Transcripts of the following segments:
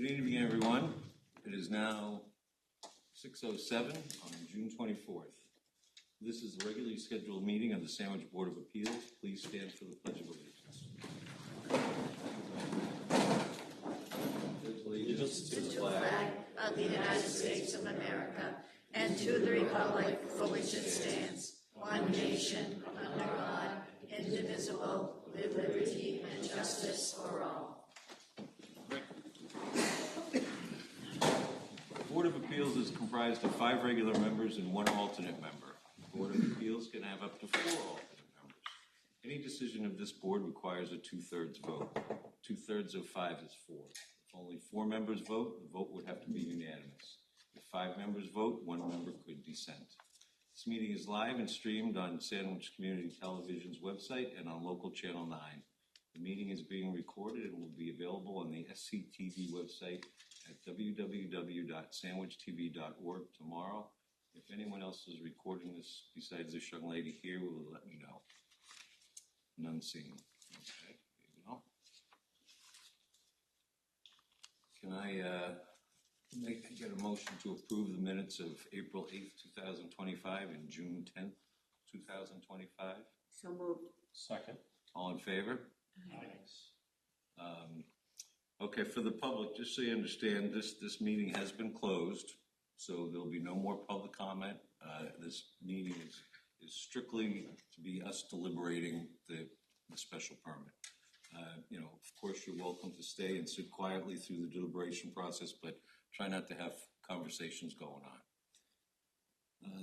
Good evening, everyone. It is now 6:07 on June 24th. This is the regularly scheduled meeting of the Sandwich Board of Appeals. Please stand for the Pledge of Allegiance. Allegiance to the flag of the United States of America and to the republic for which it stands, one nation, under God, indivisible, with liberty and justice for all. The Board of Appeals is comprised of 5 regular members and 1 alternate member. The Board of Appeals can have up to 4 alternate members. Any decision of this board requires a 2/3 vote. 2/3 of 5 is 4. If only 4 members vote, the vote would have to be unanimous. If 5 members vote, 1 member could dissent. This meeting is live and streamed on Sandwich Community Television's website and on local channel 9. The meeting is being recorded and will be available on the SCTV website at www.sandwichtv.org tomorrow. If anyone else is recording this besides this young lady here, will let me know. None seen. Okay, there you go. Can I get a motion to approve the minutes of April 8th, 2025 and June 10th, 2025? So moved. Second. All in favor? Nice. Okay, for the public, just so you understand, this meeting has been closed, so there'll be no more public comment. This meeting is strictly to be us deliberating the special permit. Of course, you're welcome to stay and sit quietly through the deliberation process, but try not to have conversations going on.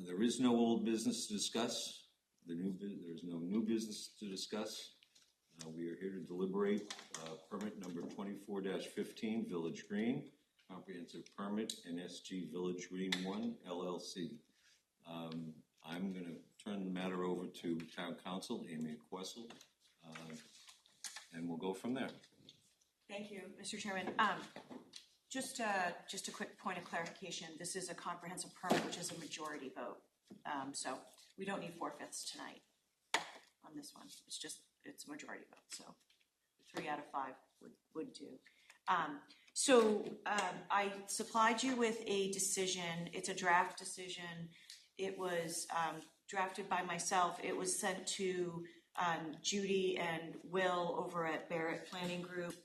There is no old business to discuss. There's no new business to discuss. We are here to deliberate permit number 24-15, Village Green, comprehensive permit, NSG Village Green 1, LLC. I'm going to turn the matter over to Town Council, Amy Quessel, and we'll go from there. Thank you, Mr. Chairman. Just a quick point of clarification. This is a comprehensive permit, which is a majority vote. So we don't need 4/5 tonight on this one. It's a majority vote, so 3 out of 5 would do. I supplied you with a decision. It's a draft decision. It was drafted by myself. It was sent to Judy and Will over at Barrett Planning Group.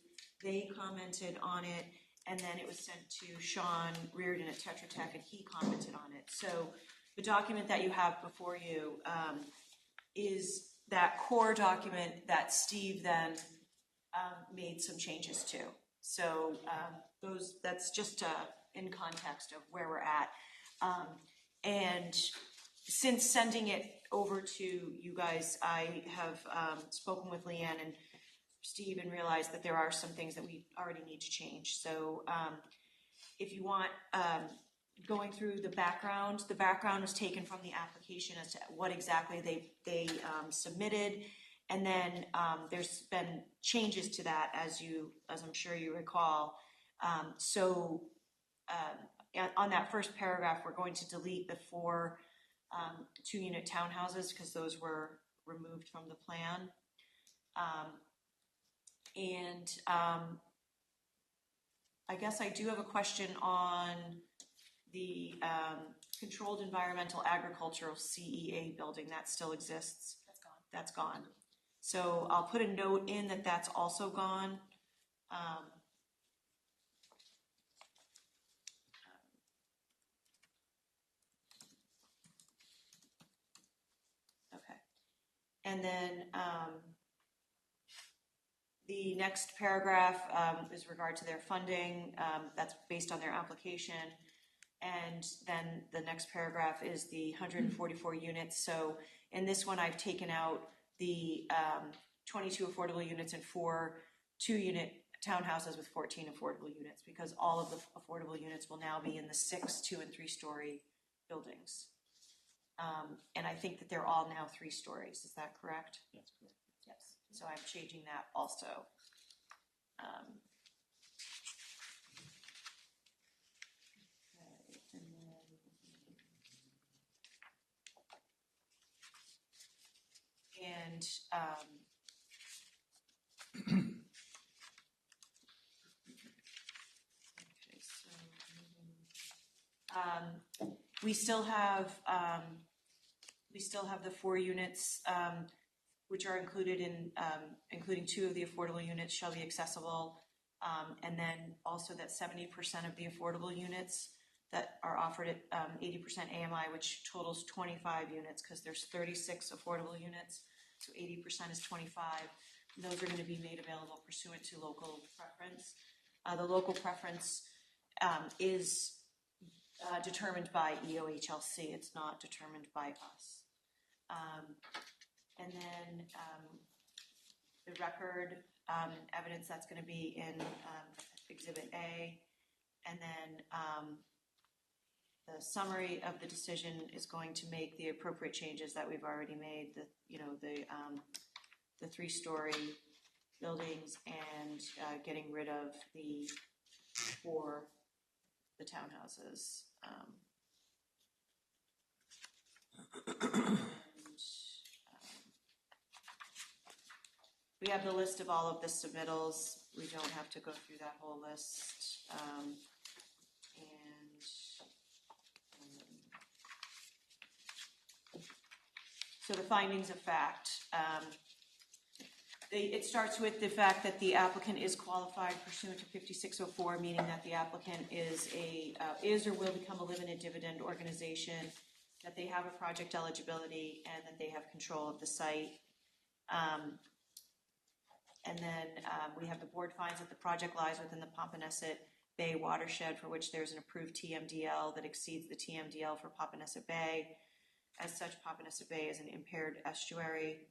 They commented on it, and then it was sent to Sean Reardon at Tetra Tech, and he commented on it. So the document that you have before you is that core document that Steve then made some changes to. So that's just in context of where we're at. And since sending it over to you guys, I have spoken with Leanne and Steve and realized that there are some things that we already need to change. So if you want, going through the background was taken from the application as to what exactly they submitted, and then there's been changes to that as I'm sure you recall. On that first paragraph, we're going to delete the 4 2-unit townhouses because those were removed from the plan. I guess I do have a question on the controlled environmental agricultural CEA building. That still exists. That's gone. So I'll put a note in that that's also gone. Okay. And then the next paragraph is regard to their funding. That's based on their application. And then the next paragraph is the 144 units. So in this one, I've taken out the 22 affordable units and 4 2-unit townhouses with 14 affordable units, because all of the affordable units will now be in the 6, 2, and 3-story buildings. And I think that they're all now 3 stories. Is that correct? That's correct. Yes. So I'm changing that also. And We still have the 4 units, which are included in, including 2 of the affordable units shall be accessible. And then also that 70% of the affordable units that are offered at 80% AMI, which totals 25 units, because there's 36 affordable units, so 80% is 25. Those are going to be made available pursuant to local preference. The local preference is determined by EOHLC. It's not determined by us. And then the record evidence, that's going to be in Exhibit A. And then the summary of the decision is going to make the appropriate changes that we've already made. The 3-story buildings and getting rid of the 4 townhouses. We have the list of all of the submittals. We don't have to go through that whole list. So the findings of fact. It starts with the fact that the applicant is qualified pursuant to 5604, meaning that the applicant is or will become a limited dividend organization, that they have a project eligibility, and that they have control of the site. And then we have the board finds that the project lies within the Pompanesett Bay watershed, for which there's an approved TMDL that exceeds the TMDL for Pompanesett Bay. As such, Pompanesett Bay is an impaired estuary.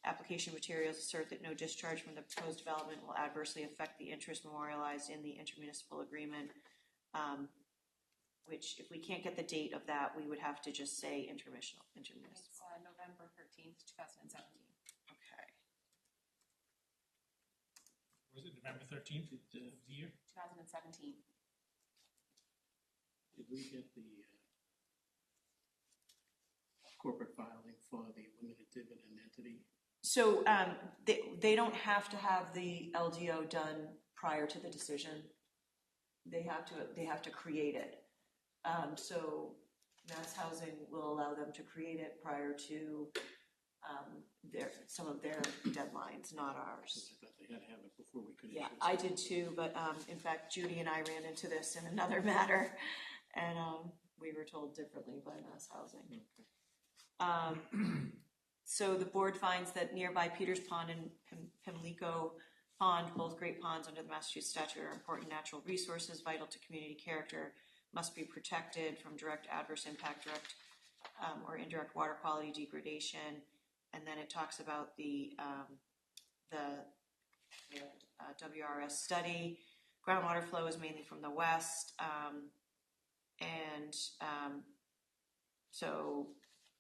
Application materials assert that no discharge from the proposed development will adversely affect the interest memorialized in the intermunicipal agreement, which, if we can't get the date of that, we would have to just say intermunicipal. It's November 13th, 2017. Okay. Was it November 13th of the year? 2017. Did we get the corporate filing for the limited dividend entity? So they don't have to have the LDO done prior to the decision. They have to create it. So Mass Housing will allow them to create it prior to some of their deadlines, not ours. I thought they had to have it before we could. Yeah, I did too, but in fact, Judy and I ran into this in another matter, and we were told differently by Mass Housing. Okay. So the board finds that nearby Peters Pond and Pimlico Pond, both great ponds under the Massachusetts statute, are important natural resources vital to community character, must be protected from direct adverse impact, direct or indirect water quality degradation. And then it talks about the WRS study. Groundwater flow is mainly from the west,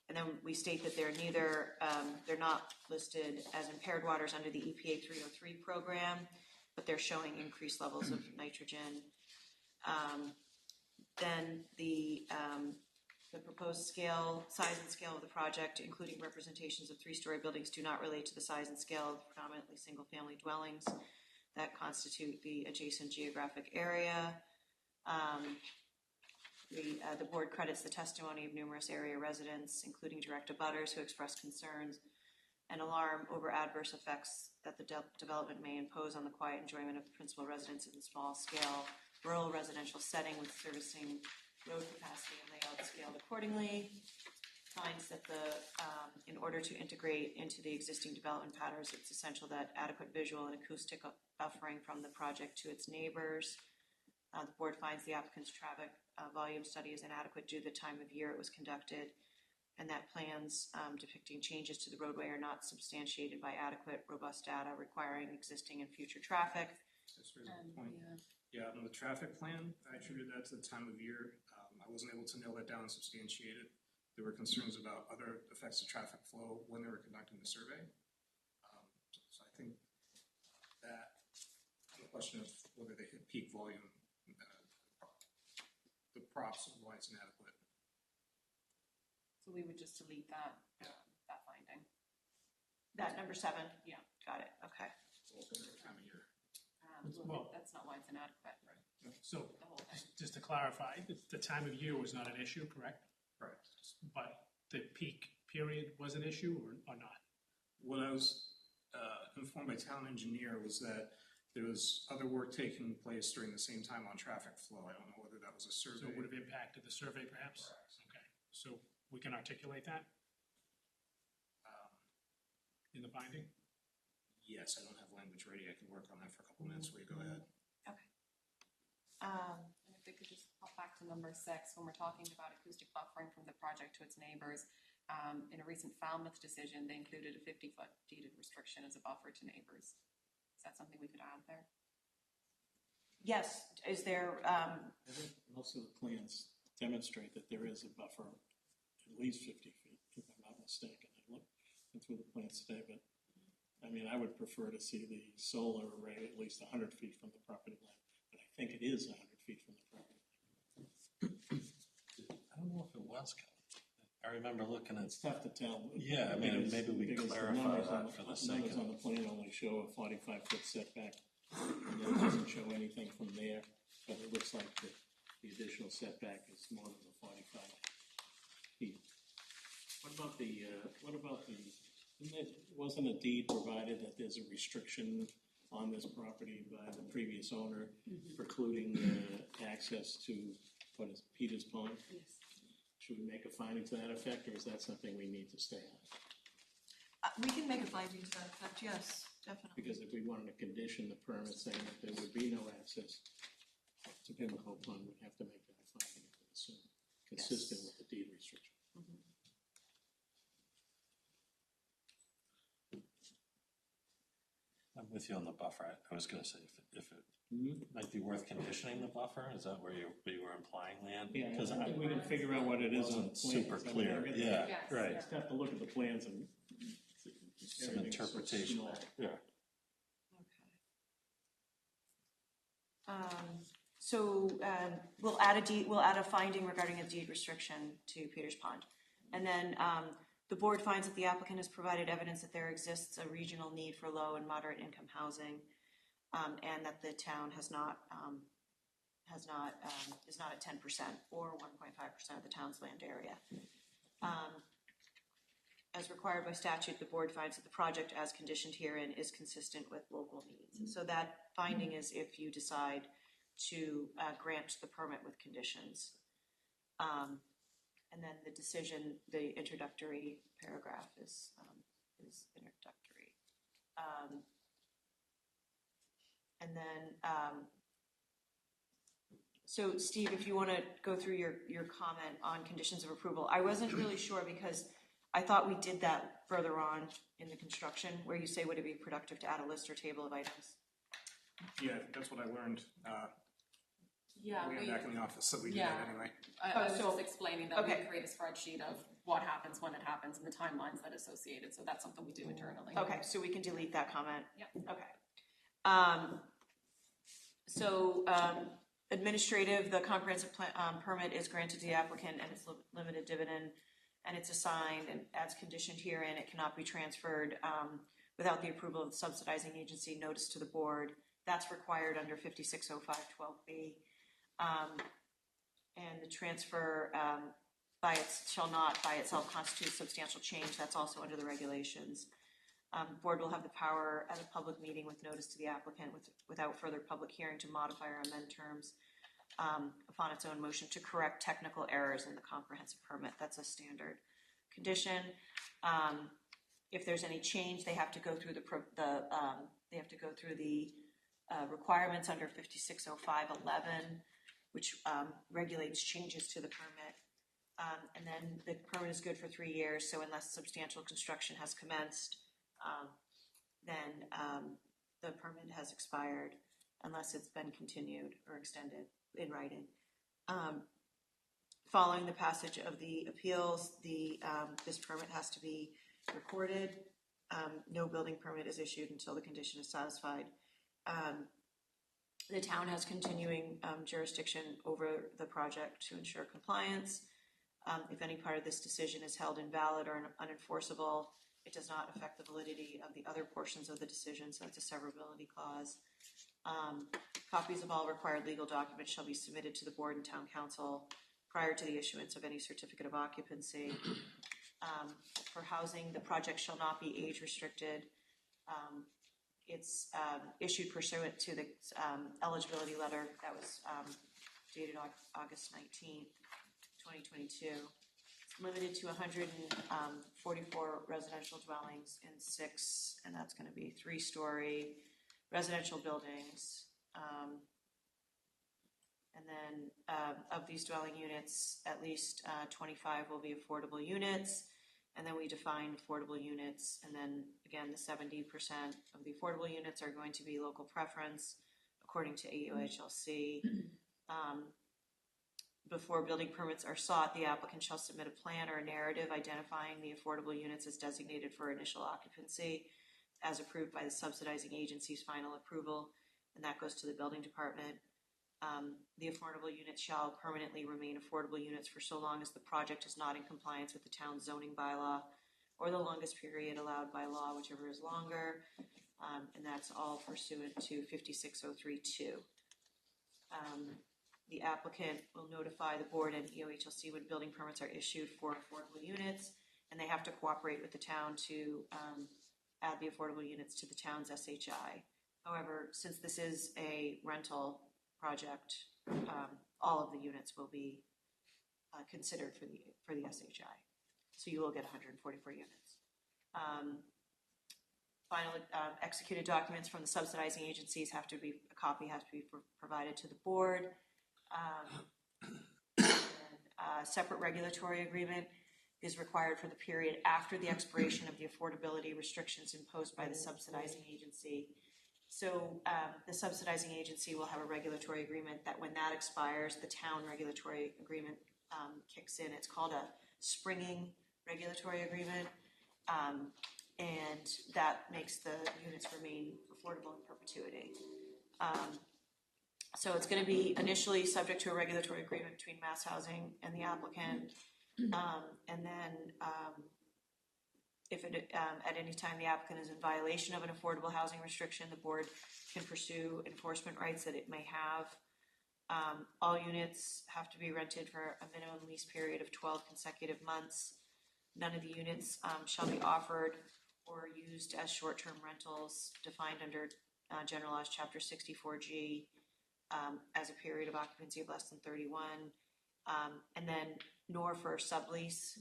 and then we state that they're not listed as impaired waters under the EPA 303 program, but they're showing increased levels of nitrogen. Then the proposed size and scale of the project, including representations of 3-story buildings, do not relate to the size and scale of predominantly single-family dwellings that constitute the adjacent geographic area. The board credits the testimony of numerous area residents, including direct abutters, who expressed concerns and alarm over adverse effects that the development may impose on the quiet enjoyment of the principal residents in a small-scale rural residential setting with servicing road capacity and layout scaled accordingly. Finds that in order to integrate into the existing development patterns, it's essential that adequate visual and acoustic buffering from the project to its neighbors. The board finds the applicant's traffic volume study is inadequate due to the time of year it was conducted, and that plans depicting changes to the roadway are not substantiated by adequate, robust data requiring existing and future traffic. That's a really good point. Yeah, on the traffic plan, I attributed that to the time of year. I wasn't able to nail that down and substantiate it. There were concerns about other effects of traffic flow when they were conducting the survey. So I think that the question of whether they hit peak volume, the props of why it's inadequate. So we would just delete that finding. That number 7? Yeah. Got it, okay. It's also another time of year. Well- That's not why it's inadequate, So, the whole thing. just to clarify, the time of year was not an issue, correct? Correct. But the peak period was an issue or not? What I was informed by town engineer was that there was other work taking place during the same time on traffic flow. I don't know whether that was a So survey. it would have impacted the survey perhaps? Okay, so we can articulate that in the finding? Yes, I don't have language ready. I can work on that for a couple minutes while you go ahead. And if we could just pop back to number 6, when we're talking about acoustic buffering from the project to its neighbors, in a recent Falmouth decision, they included a 50-foot deeded restriction as a buffer to neighbors. Is that something we could add there? Yes, is there, I think most of the plans demonstrate that there is a buffer at least 50 feet, if I'm not mistaken. I looked through the plans today, but I mean, I would prefer to see the solar array at least 100 feet from the property line, but I think it is 100 feet from the property line. I don't know if it was covered. I remember looking at, It's tough to tell. yeah, I mean, because- maybe we because the clarify numbers that on for the sake numbers of. on the plan only show a 45-foot setback. And it doesn't show anything from there, but it looks like the additional setback is more than the 45 feet. What about the, wasn't a deed provided that there's a restriction on this property by the previous owner precluding access to, what is it, Peters Pond? Yes. Should we make a finding to that effect, or is that something we need to stay on? we can make a finding to that effect, yes, definitely. Because if we wanted to condition the permit saying that there would be no access to Pimlico Pond, we'd have to make that a finding, I would assume, consistent with the deed restriction. I'm with you on the buffer. I was going to say if it might be worth conditioning the buffer. Is that where you were implying, Leanne? Yeah, Because I think we can figure out what it is on the plans. super I mean, clear. I get Yeah, Yes, right. yeah. It's tough to look at the plans and Some everything's so interpretation. small. Yeah. We'll add a finding regarding a deed restriction to Peters Pond. And then, the board finds that the applicant has provided evidence that there exists a regional need for low and moderate income housing, and that the town is not at 10% or 1.5% of the town's land area. As required by statute, the board finds that the project as conditioned herein is consistent with local needs. So that finding is if you decide to grant the permit with conditions. And then the decision, the introductory paragraph is introductory. And then, so Steve, if you want to go through your comment on conditions of approval, I wasn't really sure because I thought we did that further on in the construction where you say, would it be productive to add a list or table of items? Yeah, that's what I learned. Yeah, We back in the office, so we do yeah. that anyway. I was so- just explaining that okay. we create a spreadsheet of what happens when it happens and the timelines that associated, so that's something we do internally. Okay, so we can delete that comment? Yep. Okay. Administrative, the comprehensive plan, permit is granted to the applicant and it's limited dividend and it's assigned and as conditioned herein, it cannot be transferred, without the approval of the subsidizing agency notice to the board. That's required under 5605-12B. And the transfer, shall not by itself constitute substantial change. That's also under the regulations. The board will have the power at a public meeting with notice to the applicant without further public hearing to modify or amend terms upon its own motion to correct technical errors in the comprehensive permit. That's a standard condition. If there's any change, they have to go through the requirements under 5605-11, which regulates changes to the permit. And then the permit is good for 3 years, so unless substantial construction has commenced, then the permit has expired unless it's been continued or extended in writing. Following the passage of the appeals, this permit has to be recorded. No building permit is issued until the condition is satisfied. The town has continuing jurisdiction over the project to ensure compliance. If any part of this decision is held invalid or unenforceable, it does not affect the validity of the other portions of the decision, so it's a severability clause. Copies of all required legal documents shall be submitted to the board and town council prior to the issuance of any certificate of occupancy. For housing, the project shall not be age restricted. It's issued pursuant to the eligibility letter that was dated August 19th, 2022. It's limited to 144 residential dwellings in 6, and that's going to be 3-story residential buildings. And then of these dwelling units, at least 25 will be affordable units. And then we define affordable units. And then again, the 70% of the affordable units are going to be local preference according to AUHLC. Before building permits are sought, the applicant shall submit a plan or a narrative identifying the affordable units as designated for initial occupancy as approved by the subsidizing agency's final approval, and that goes to the building department. The affordable units shall permanently remain affordable units for so long as the project is not in compliance with the town's zoning bylaw or the longest period allowed by law, whichever is longer, and that's all pursuant to 56032. The applicant will notify the board and EOHLC when building permits are issued for affordable units, and they have to cooperate with the town to add the affordable units to the town's SHI. However, since this is a rental project, all of the units will be considered for the SHI. So you will get 144 units. Final executed documents from the subsidizing agencies have to be, a copy has to be provided to the board. Separate regulatory agreement is required for the period after the expiration of the affordability restrictions imposed by the subsidizing agency. So the subsidizing agency will have a regulatory agreement that when that expires, the town regulatory agreement kicks in. It's called a springing regulatory agreement, and that makes the units remain affordable in perpetuity. So it's going to be initially subject to a regulatory agreement between Mass Housing and the applicant, and then if it, at any time the applicant is in violation of an affordable housing restriction, the board can pursue enforcement rights that it may have. All units have to be rented for a minimum lease period of 12 consecutive months. None of the units shall be offered or used as short-term rentals defined under General Laws Chapter 64G as a period of occupancy of less than 31, and then nor for sublease,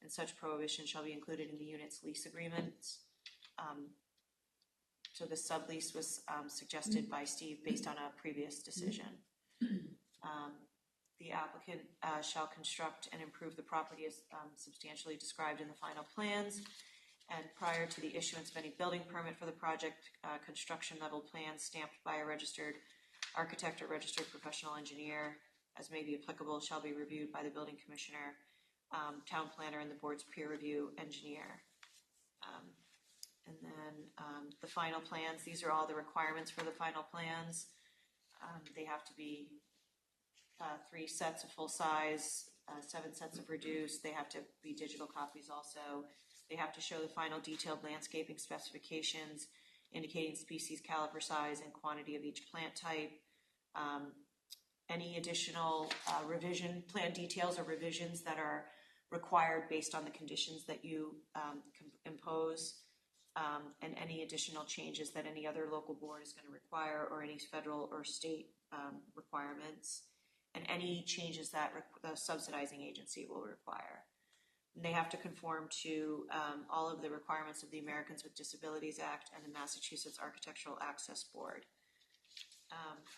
and such prohibition shall be included in the unit's lease agreements. So the sublease was suggested by Steve based on a previous decision. The applicant shall construct and improve the property as substantially described in the final plans, and prior to the issuance of any building permit for the project, construction level plans stamped by a registered architect or registered professional engineer, as may be applicable, shall be reviewed by the building commissioner, town planner, and the board's peer review engineer. And then the final plans, these are all the requirements for the final plans. They have to be 3 sets of full size, 7 sets of reduced. They have to be digital copies also. They have to show the final detailed landscaping specifications, indicating species, caliper size, and quantity of each plant type. Any additional plan details or revisions that are required based on the conditions that you impose, and any additional changes that any other local board is going to require, or any federal or state requirements, and any changes that the subsidizing agency will require. And they have to conform to all of the requirements of the Americans with Disabilities Act and the Massachusetts Architectural Access Board.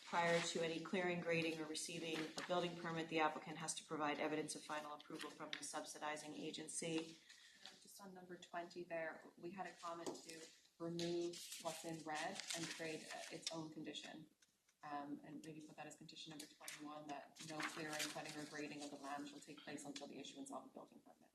Prior to any clearing, grading, or receiving a building permit, the applicant has to provide evidence of final approval from the subsidizing agency. Just on number 20 there, we had a comment to remove what's in red and create its own condition. And maybe put that as condition number 21, that no clearing, cutting, or grading of the land shall take place until the issuance of a building permit.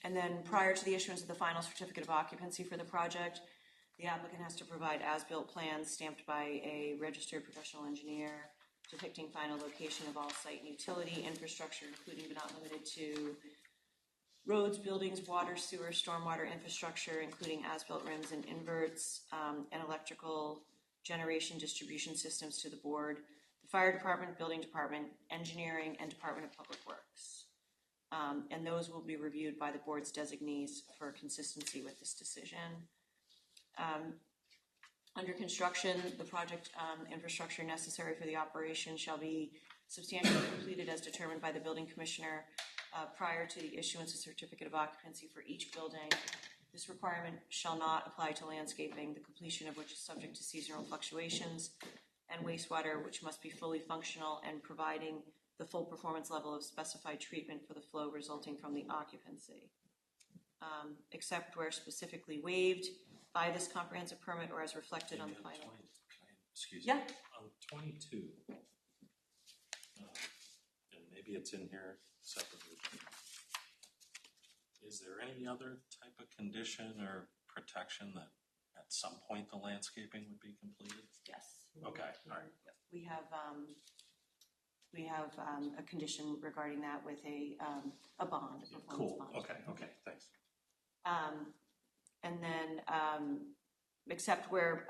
And then prior to the issuance of the final certificate of occupancy for the project, the applicant has to provide as-built plans stamped by a registered professional engineer depicting final location of all site and utility infrastructure, including but not limited to roads, buildings, water, sewer, stormwater infrastructure, including as-built rims and inverts, and electrical generation distribution systems to the board, the fire department, building department, engineering, and Department of Public Works. And those will be reviewed by the board's designees for consistency with this decision. Under construction, the project infrastructure necessary for the operation shall be substantially completed as determined by the building commissioner prior to the issuance of certificate of occupancy for each building. This requirement shall not apply to landscaping, the completion of which is subject to seasonal fluctuations, and wastewater, which must be fully functional and providing the full performance level of specified treatment for the flow resulting from the occupancy, except where specifically waived by this comprehensive permit or as reflected on the final. Excuse me. Yeah. On 22, and maybe it's in here separately. Is there any other type of condition or protection that at some point the landscaping would be completed? Yes. Okay, all right. We have a condition regarding that with a bond, a performance Cool, bond. okay, thanks. And then, except where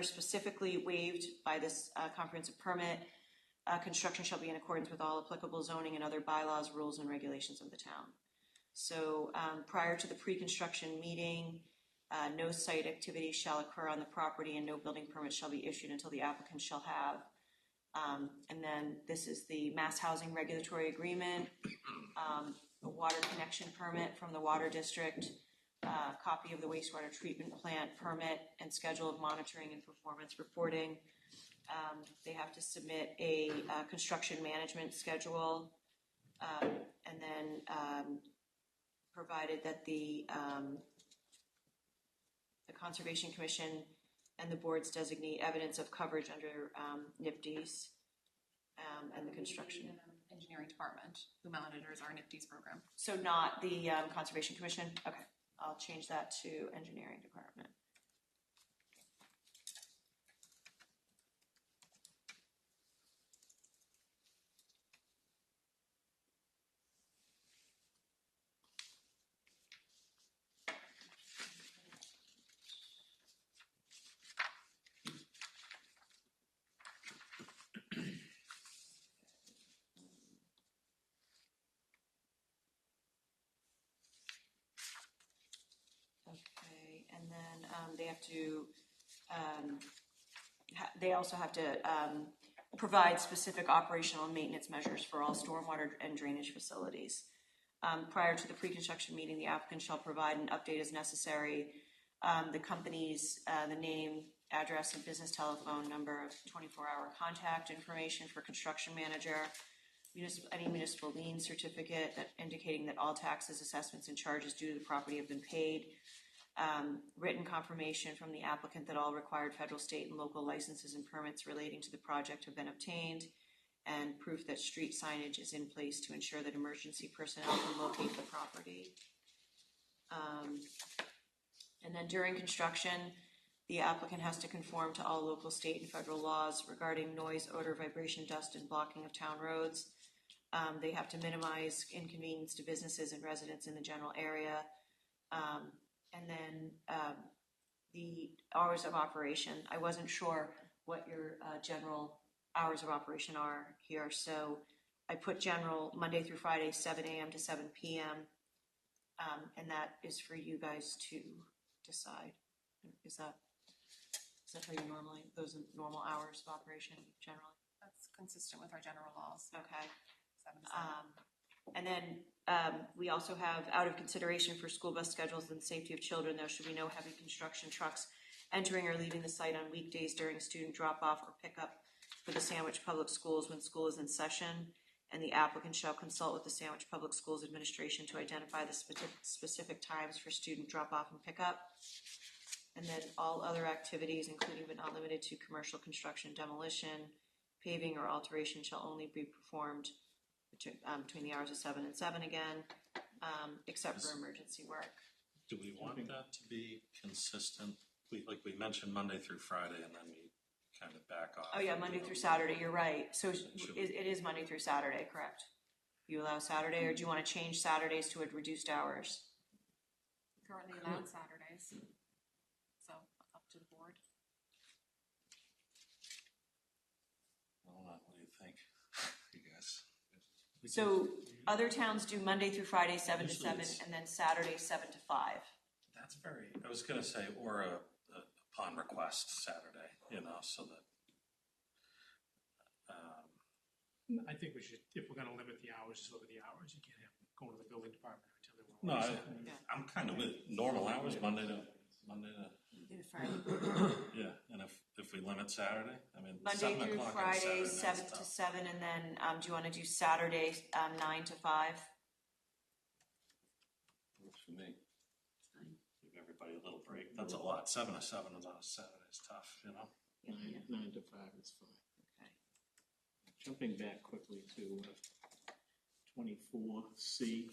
specifically waived by this comprehensive permit, construction shall be in accordance with all applicable zoning and other bylaws, rules, and regulations of the town. So prior to the pre-construction meeting, no site activity shall occur on the property and no building permit shall be issued until the applicant shall have. And then this is the mass housing regulatory agreement, a water connection permit from the water district, copy of the wastewater treatment plant permit and schedule of monitoring and performance reporting. They have to submit a construction management schedule, and then provided that the Conservation Commission and the board's designate evidence of coverage under NIPDES and the construction. Engineering department who monitors our NIPDES program. So not the Conservation Commission? Okay, I'll change that to engineering department. Okay, and then they have to, they also have to provide specific operational and maintenance measures for all stormwater and drainage facilities. Prior to the pre-construction meeting, the applicant shall provide an update as necessary. The company's, the name, address, and business telephone number of 24-hour contact information for construction manager, any municipal lien certificate that indicating that all taxes, assessments, and charges due to the property have been paid, written confirmation from the applicant that all required federal, state, and local licenses and permits relating to the project have been obtained, and proof that street signage is in place to ensure that emergency personnel can locate the property. And then during construction, the applicant has to conform to all local, state, and federal laws regarding noise, odor, vibration, dust, and blocking of town roads. They have to minimize inconvenience to businesses and residents in the general area. And then the hours of operation. I wasn't sure what your general hours of operation are here, so I put general Monday through Friday, 7 a.m. to 7 p.m. And that is for you guys to decide. Is that how you normally, those are normal hours of operation generally? That's consistent with our general laws. Okay. 7 to 7. And then we also have, out of consideration for school bus schedules and the safety of children, there should be no heavy construction trucks entering or leaving the site on weekdays during student drop-off or pickup for the Sandwich Public Schools when school is in session. And the applicant shall consult with the Sandwich Public Schools administration to identify the specific times for student drop-off and pickup. And then all other activities, including but not limited to commercial construction, demolition, paving, or alteration shall only be performed between the hours of 7 and 7 again. except for emergency work. Do we want that to be consistent? We mentioned Monday through Friday, and then we kind of back off. Oh, yeah, Monday through Saturday, you're right. So it is Monday through Saturday, correct? You allow Saturday, or do you want to change Saturdays to reduced hours? Currently allowed Saturdays, so up to the board. I don't know, what do you think, you guys? So other towns do Monday through Friday, 7 to Usually 7, it's- and then Saturday, 7 to 5. That's very, I was gonna say, or upon request Saturday, so that, I think we should, if we're gonna limit the hours, just limit the hours. You can't have go to the building department until they want. no, I'm kind of with normal hours, Monday to, yeah, and if we limit Saturday, I mean, Monday 7 through o'clock on Friday, Saturday 7 to 7, and then do you want to do Saturday, 9 to 5? Works for me. Give everybody a little break. That's a lot. 7 to 7 on a Saturday is tough, 9 to 5 is fine. Okay. Jumping back quickly to 24C,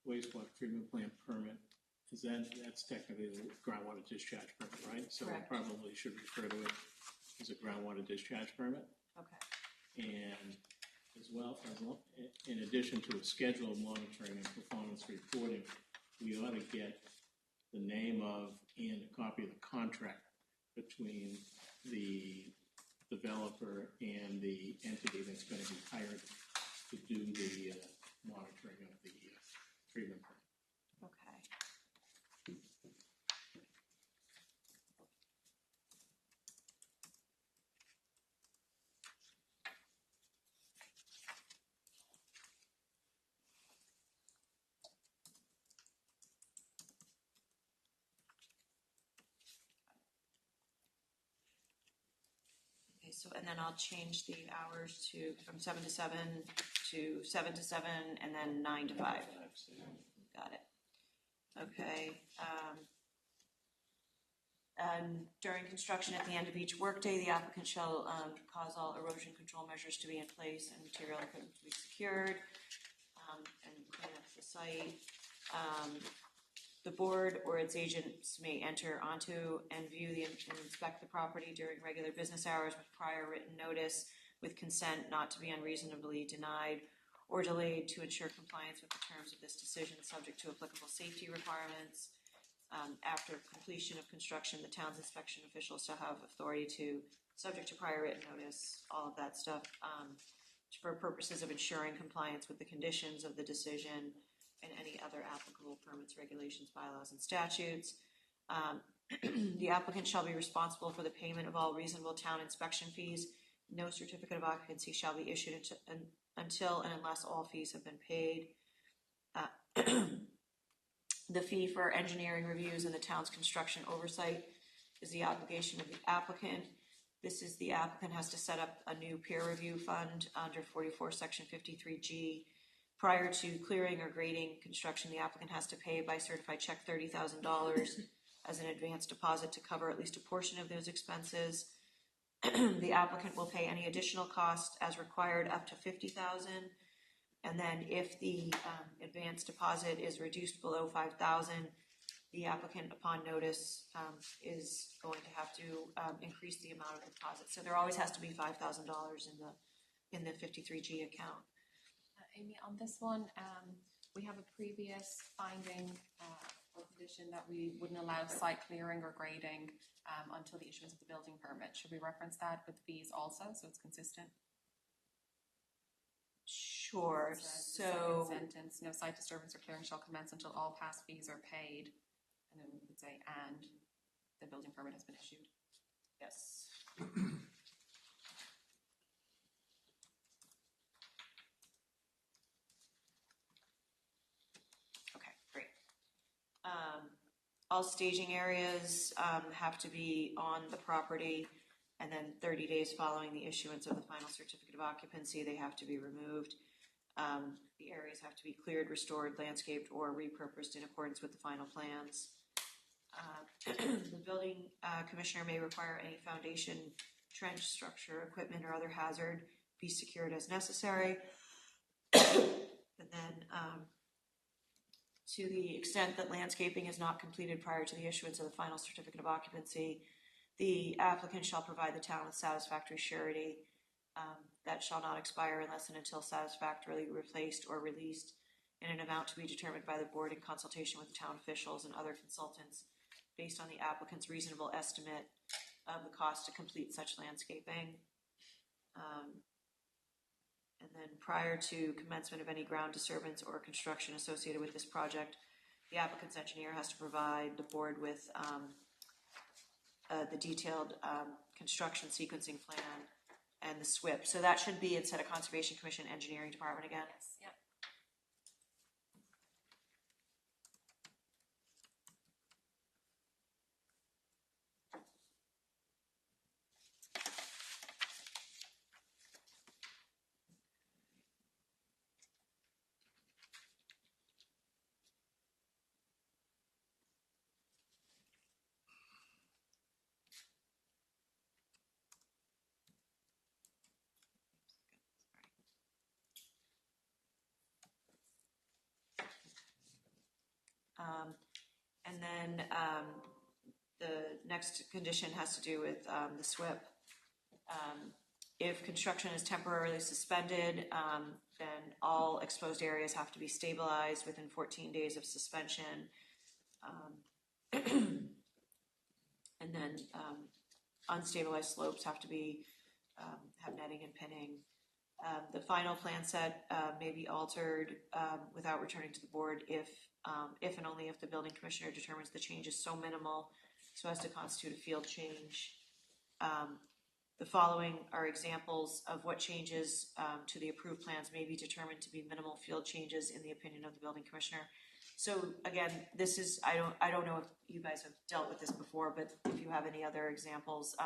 wastewater treatment plant permit. That's technically a groundwater discharge permit, right? So we Correct. probably should refer to it as a groundwater discharge permit. Okay. And as well as, in addition to a schedule of monitoring and performance reporting, we ought to get the name of and a copy of the contract between the developer and the entity that's going to be hired to do the monitoring of the treatment plant. Okay. Okay, so, and then I'll change the hours from 7 to 7 to 7 to 7, and then 9 to 5. Got it. Okay. And during construction, at the end of each workday, the applicant shall cause all erosion control measures to be in place and material equipment to be secured, and clean up the site. The board or its agents may enter onto and view and inspect the property during regular business hours with prior written notice, with consent not to be unreasonably denied or delayed, to ensure compliance with the terms of this decision, subject to applicable safety requirements. After completion of construction, the town's inspection officials shall have authority to, subject to prior written notice, all of that stuff, for purposes of ensuring compliance with the conditions of the decision and any other applicable permits, regulations, bylaws, and statutes. The applicant shall be responsible for the payment of all reasonable town inspection fees. No certificate of occupancy shall be issued until and unless all fees have been paid. The fee for engineering reviews and the town's construction oversight is the obligation of the applicant. This is the applicant has to set up a new peer review fund under 44 section 53G. Prior to clearing or grading construction, the applicant has to pay by certified check $30,000 as an advance deposit to cover at least a portion of those expenses. The applicant will pay any additional cost as required up to $50,000. And then if the advance deposit is reduced below $5,000, the applicant, upon notice, is going to have to increase the amount of the deposit. So there always has to be $5,000 in the 53G account. Amy, on this one, we have a previous finding or condition that we wouldn't allow site clearing or grading until the issuance of the building permit. Should we reference that with fees also, so it's consistent? Sure. It says the So second sentence, no site disturbance or clearing shall commence until all past fees are paid. And then we could say, and the building permit has been issued. yes. Okay, great. All staging areas have to be on the property, and then 30 days following the issuance of the final certificate of occupancy, they have to be removed. The areas have to be cleared, restored, landscaped, or repurposed in accordance with the final plans. The building commissioner may require any foundation, trench, structure, equipment, or other hazard be secured as necessary. And then, to the extent that landscaping is not completed prior to the issuance of the final certificate of occupancy, the applicant shall provide the town with satisfactory surety that shall not expire unless and until satisfactorily replaced or released in an amount to be determined by the board in consultation with the town officials and other consultants based on the applicant's reasonable estimate of the cost to complete such landscaping. And then prior to commencement of any ground disturbance or construction associated with this project, the applicant's engineer has to provide the board with the detailed construction sequencing plan and the SWIP. So that should be, instead of Conservation Commission, Engineering Department again. Yes, yep. And then the next condition has to do with the SWIP. If construction is temporarily suspended, then all exposed areas have to be stabilized within 14 days of suspension. And then unstabilized slopes have to be have netting and pinning. The final plan set may be altered without returning to the board if and only if the building commissioner determines the change is so minimal so as to constitute a field change. The following are examples of what changes to the approved plans may be determined to be minimal field changes in the opinion of the building commissioner. So again, this is, I don't know if you guys have dealt with this before, but if you have any other examples,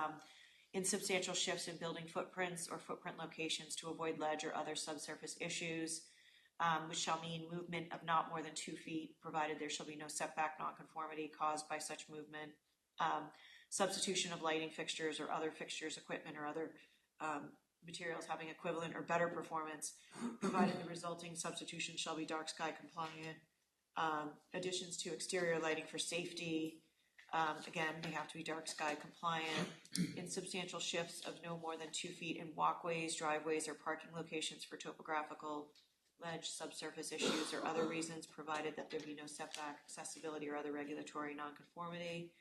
insubstantial shifts in building footprints or footprint locations to avoid ledge or other subsurface issues, which shall mean movement of not more than 2 feet, provided there shall be no setback nonconformity caused by such movement. Substitution of lighting fixtures or other fixtures, equipment, or other materials having equivalent or better performance, provided the resulting substitution shall be dark sky compliant. Additions to exterior lighting for safety, again, they have to be dark sky compliant. Insubstantial shifts of no more than 2 feet in walkways, driveways, or parking locations for topographical, ledge, subsurface issues, or other reasons, provided that there be no setback, accessibility, or other regulatory nonconformity.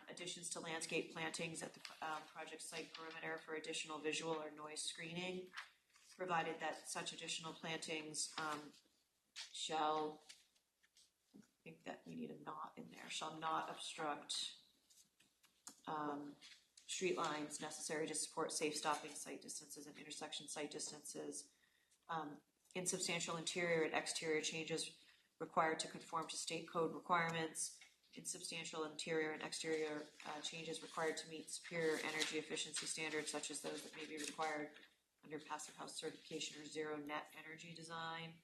Additions to landscape plantings at the project site perimeter for additional visual or noise screening, provided that such additional plantings shall, I think that we need a not in there, shall not obstruct street lines necessary to support safe stopping site distances and intersection site distances. Insubstantial interior and exterior changes required to conform to state code requirements. Insubstantial interior and exterior changes required to meet superior energy efficiency standards, such as those that may be required under Passive House certification or zero net energy design,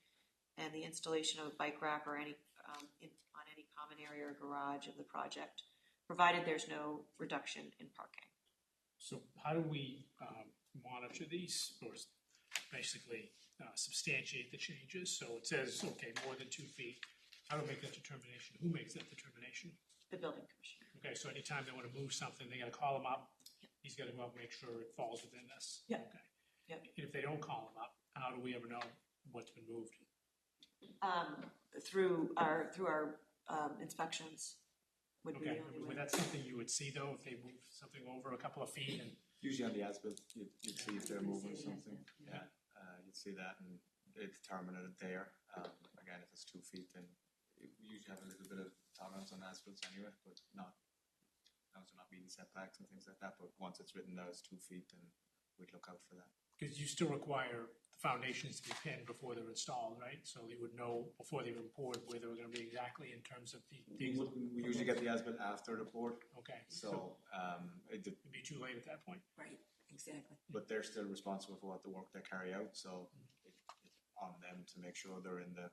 and the installation of a bike rack or any on any common area or garage of the project, provided there's no reduction in parking. So how do we monitor these, or basically substantiate the changes? So it says, okay, more than 2 feet. How do we make that determination? Who makes that determination? The building commissioner. Okay, so anytime they want to move something, they got to call him up. Yep. He's got to go out and make sure it falls within this. Yep. Okay. Yep. And if they don't call him up, how do we ever know what's been moved? Through our inspections would be Okay, the only but way. that's something you would see though if they move something over a couple of feet and. Usually on the as-built, you'd see if they're moving something, yeah, you'd see that and they determine it there. Again, if it's 2 feet, then we usually have a little bit of tolerance on as-bills anyway, but not, as long as they're not meeting setbacks and things like that, but once it's written down as 2 feet, then we'd look out for that. Because you still require the foundations to be pinned before they're installed, right? So you would know before they were poured where they were going to be exactly in terms of the We usually get the as-built after the pour, okay. so It'd be too late at that point. Right, exactly. but they're still responsible for what the work they carry out, so it's on them to make sure they're in the,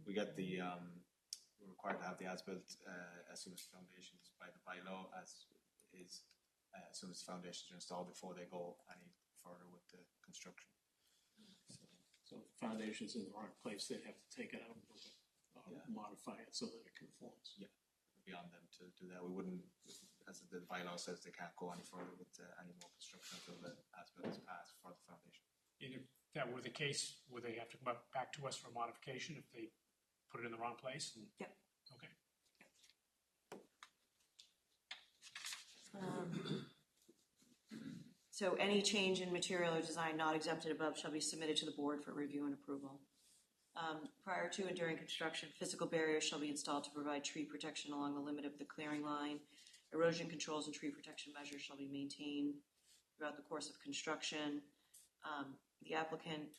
we get the, we're required to have the as-built as soon as foundations by the bylaw as soon as foundations are installed before they go any further with the construction. So So if the foundation's in the wrong place, they'd have to take it out and move it, modify it so that it conforms. Yeah, beyond them to do that. We wouldn't, as the bylaw says, they can't go any further with any more construction until the as-built is passed for the foundation. And if that were the case, would they have to come back to us for a modification if they put it in the wrong place? Yep. Okay. So any change in material or design not exempted above shall be submitted to the board for review and approval. Prior to and during construction, physical barriers shall be installed to provide tree protection along the limit of the clearing line. Erosion controls and tree protection measures shall be maintained throughout the course of construction. The applicant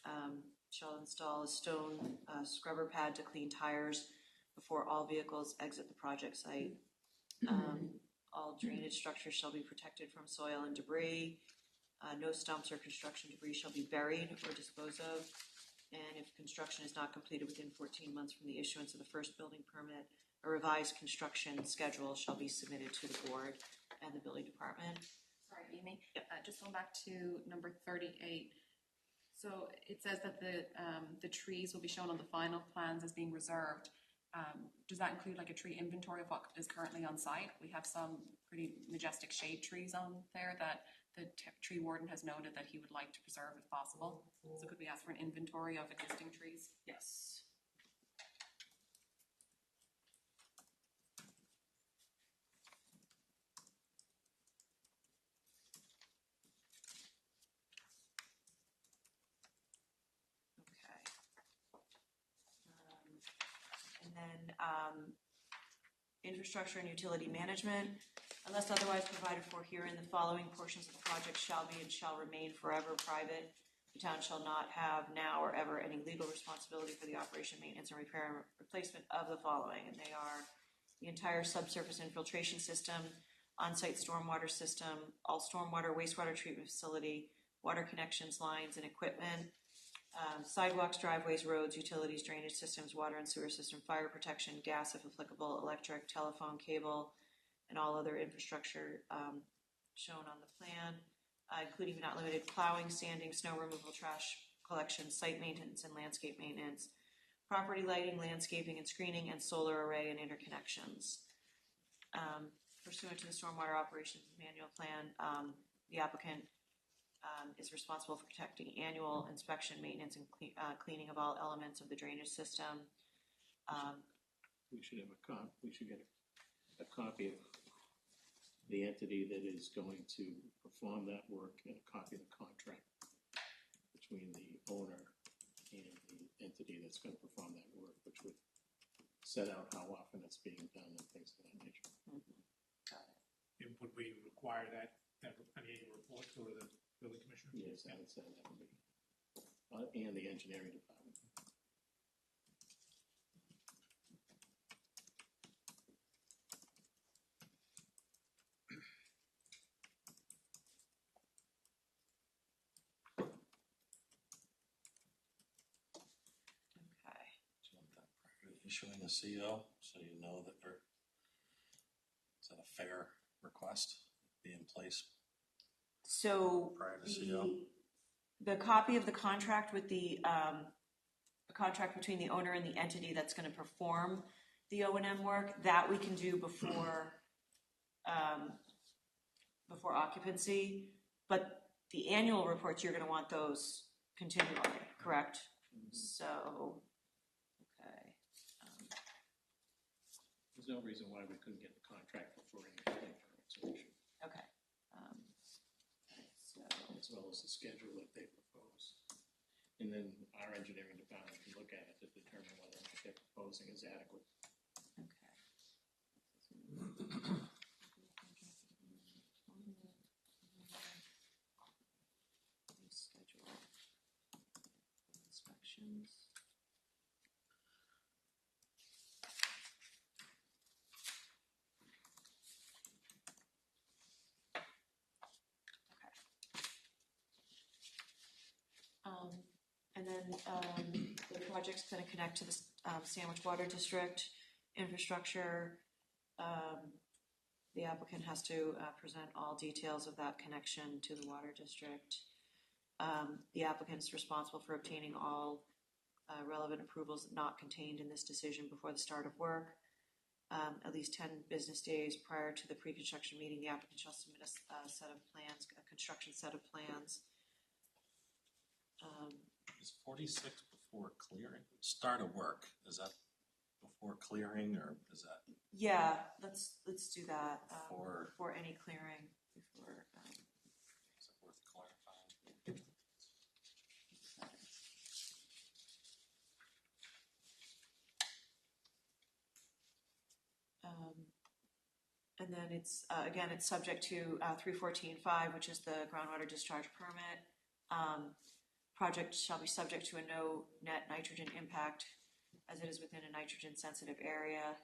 shall install a stone scrubber pad to clean tires before all vehicles exit the project site. All drainage structures shall be protected from soil and debris. No stumps or construction debris shall be buried or disposed of. And if construction is not completed within 14 months from the issuance of the first building permit, a revised construction schedule shall be submitted to the board and the building department. Sorry, Amy. Just going back to number 38. So it says that the trees will be shown on the final plans as being reserved. Does that include like a tree inventory of what is currently on site? We have some pretty majestic shade trees on there that the tree warden has noted that he would like to preserve if possible. So could we ask for an inventory of existing trees? Yes. Infrastructure and utility management. Unless otherwise provided for herein, the following portions of the project shall be and shall remain forever private. The town shall not have now or ever any legal responsibility for the operation, maintenance, and repair and replacement of the following. And they are the entire subsurface infiltration system, on-site stormwater system, all stormwater, wastewater treatment facility, water connections, lines, and equipment, sidewalks, driveways, roads, utilities, drainage systems, water and sewer system, fire protection, gas if applicable, electric, telephone, cable, and all other infrastructure shown on the plan, including but not limited plowing, sanding, snow removal, trash collection, site maintenance, and landscape maintenance, property lighting, landscaping and screening, and solar array and interconnections. Pursuant to the stormwater operations manual plan, the applicant is responsible for protecting annual inspection, maintenance, and cleaning of all elements of the drainage system. We should have we should get a copy of the entity that is going to perform that work and a copy of the contract between the owner and the entity that's going to perform that work, which would set out how often it's being done and things of that nature. And would we require that an annual report go to the building commissioner? Yes, I would say that would be, and the engineering department. Okay. Do you want that prior to issuing a CO, so you know that is that a fair request be in place So prior to CO? the copy of the contract with the contract between the owner and the entity that's going to perform the O&M work, that we can do before before occupancy. But the annual reports, you're going to want those continually, correct? So, okay. There's no reason why we couldn't get the contract before any building permits are issued, Okay. So, as well as the schedule that they propose. And then our engineering department can look at it to determine whether what they're proposing is adequate. okay. Schedule inspections. And then the project's going to connect to the Sandwich Water District infrastructure. The applicant has to present all details of that connection to the water district. The applicant is responsible for obtaining all relevant approvals not contained in this decision before the start of work. At least 10 business days prior to the pre-construction meeting, the applicant shall submit a set of plans, a construction set of plans. Is 46 before clearing? Start of work, is that before clearing or is that? Yeah, let's do that, Before- before any clearing, before, Is it worth clarifying? and then it's, again, it's subject to 314.5, which is the groundwater discharge permit. Project shall be subject to a no net nitrogen impact as it is within a nitrogen sensitive area.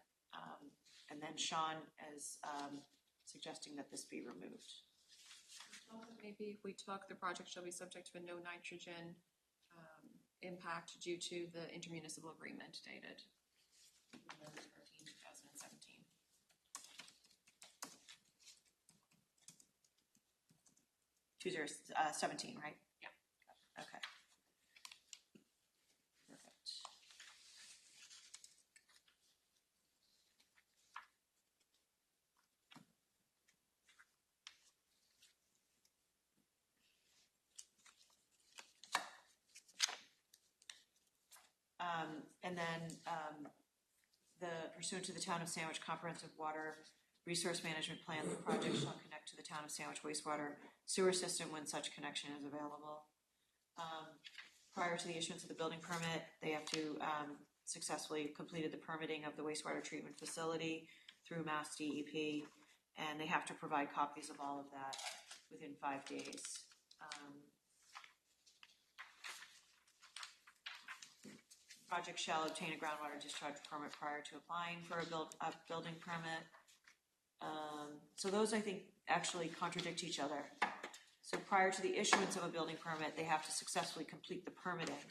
And then Sean is suggesting that this be removed. Maybe if we took the project shall be subject to a no nitrogen impact due to the intermunicipal agreement dated November 13, 2017. Two 17, right? Yeah. Okay. Perfect. And then the pursuant to the Town of Sandwich Comprehensive Water Resource Management Plan, the project shall connect to the Town of Sandwich wastewater sewer system when such connection is available. Prior to the issuance of the building permit, they have to successfully completed the permitting of the wastewater treatment facility through Mass DEP, and they have to provide copies of all of that within 5 days. Project shall obtain a groundwater discharge permit prior to applying for a building permit. So those, I think, actually contradict each other. So prior to the issuance of a building permit, they have to successfully complete the permitting.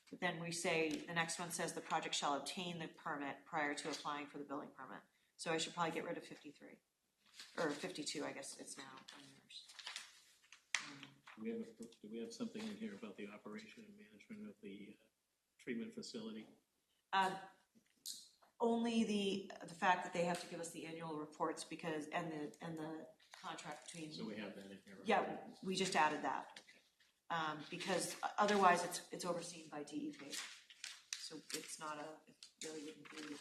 But then we say, the next one says the project shall obtain the permit prior to applying for the building permit. So I should probably get rid of 53, or 52, I guess it's now on yours. Do we have something in here about the operation and management of the treatment facility? Only the fact that they have to give us the annual reports because, and the contract between. So we have that in here. Right? Yeah, we just added that. Because otherwise it's overseen by DEP. So it's not it really wouldn't be.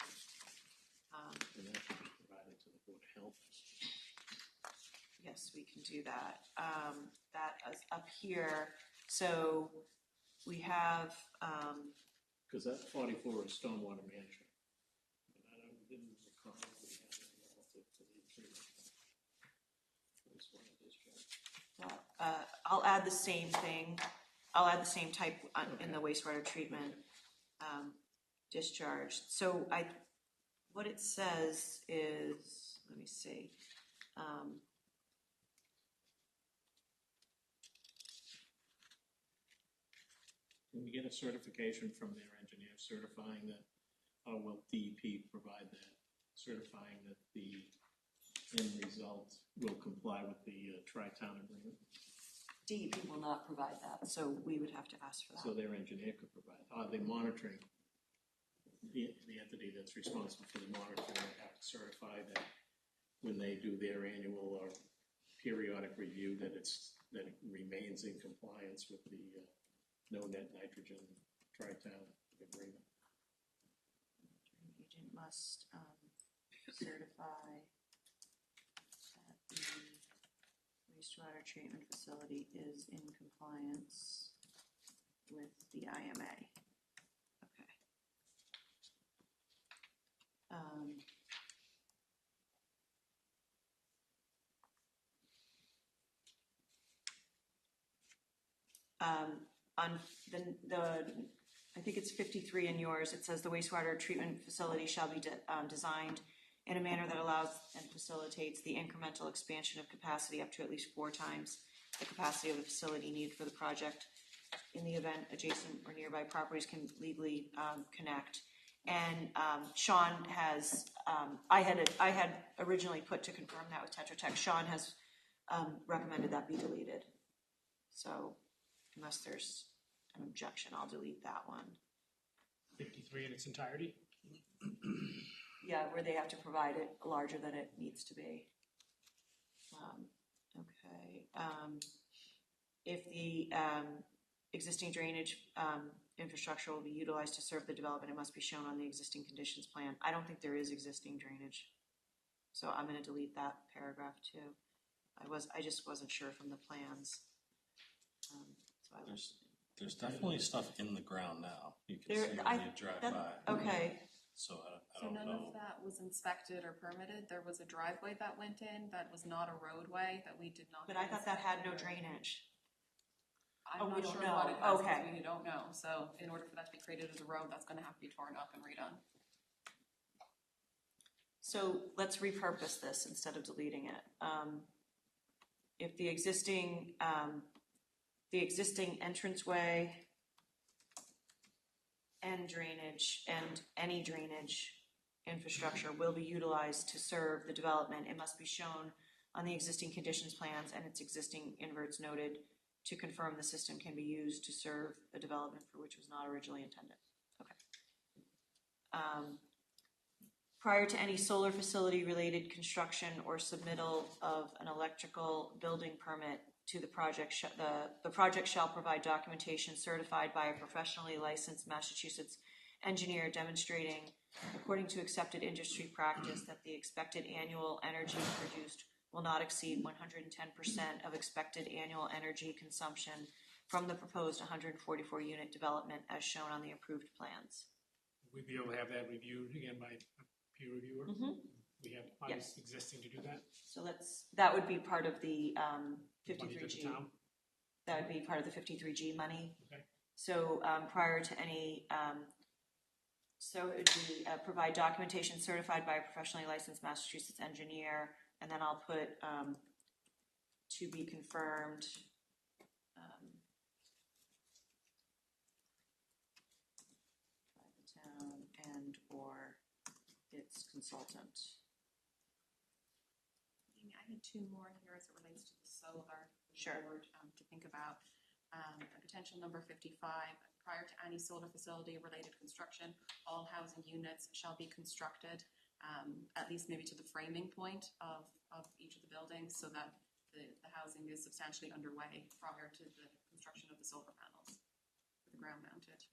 And that should be provided to the Board of Health. Yes, we can do that. That is up here. So we have, because that 44 is stormwater management. And I didn't recall that we had any relative to the treatment. Wastewater discharge. I'll add the same thing. I'll add the same type in the wastewater treatment discharge. So what it says is, let me see. Can we get a certification from their engineer certifying that, or will DEP provide that, certifying that the end result will comply with the tri-town agreement? DEP will not provide that, so we would have to ask for that. So their engineer could provide. Are they monitoring? The entity that's responsible for the monitoring would have to certify that when they do their annual or periodic review that it remains in compliance with the no net nitrogen tri-town agreement. The agent must certify that the wastewater treatment facility is in compliance with the IMA. Okay. On I think it's 53 in yours, it says the wastewater treatment facility shall be designed in a manner that allows and facilitates the incremental expansion of capacity up to at least 4 times the capacity of the facility needed for the project in the event adjacent or nearby properties can legally connect. And Sean has, I had originally put to confirm that with Tetra Tech. Sean has recommended that be deleted. So unless there's an objection, I'll delete that one. 53 in its entirety? Yeah, where they have to provide it larger than it needs to be. If the existing drainage infrastructure will be utilized to serve the development, it must be shown on the existing conditions plan. I don't think there is existing drainage, so I'm going to delete that paragraph too. I just wasn't sure from the plans. There's definitely stuff in the ground now. You can There- see when you drive by. Okay, So I So don't none know. of that was inspected or permitted. There was a driveway that went in that was not a roadway that we did not. but I have thought that had no inspected or- drainage. I'm Oh, we not don't sure know. what it has, Okay. because we don't know. So in order for that to be created as a road, that's gonna have to be torn up and redone. So let's repurpose this instead of deleting it. If the existing entranceway and drainage and any drainage infrastructure will be utilized to serve the development, it must be shown on the existing conditions plans and its existing inverts noted to confirm the system can be used to serve the development for which it was not originally intended. Okay. Prior to any solar facility related construction or submittal of an electrical building permit to the project, the project shall provide documentation certified by a professionally licensed Massachusetts engineer demonstrating, according to accepted industry practice, that the expected annual energy produced will not exceed 110% of expected annual energy consumption from the proposed 144 unit development as shown on the approved plans. We'd be able to have that reviewed again by a peer reviewer? Mm-hmm. We have bodies existing to do that? So that would be part of the Money to the 53G. town? That would be part of the 53G money. Okay. So prior to any, so it would be provide documentation certified by a professionally licensed Massachusetts engineer, and then I'll put to be confirmed. By the town and or its consultant. Amy, I had two more here as it relates to the solar. for the Sure. board, to think about. Potential number 55, prior to any solar facility related construction, all housing units shall be constructed, at least maybe to the framing point of each of the buildings, so that the housing is substantially underway prior to the construction of the solar panels, for the ground mounted.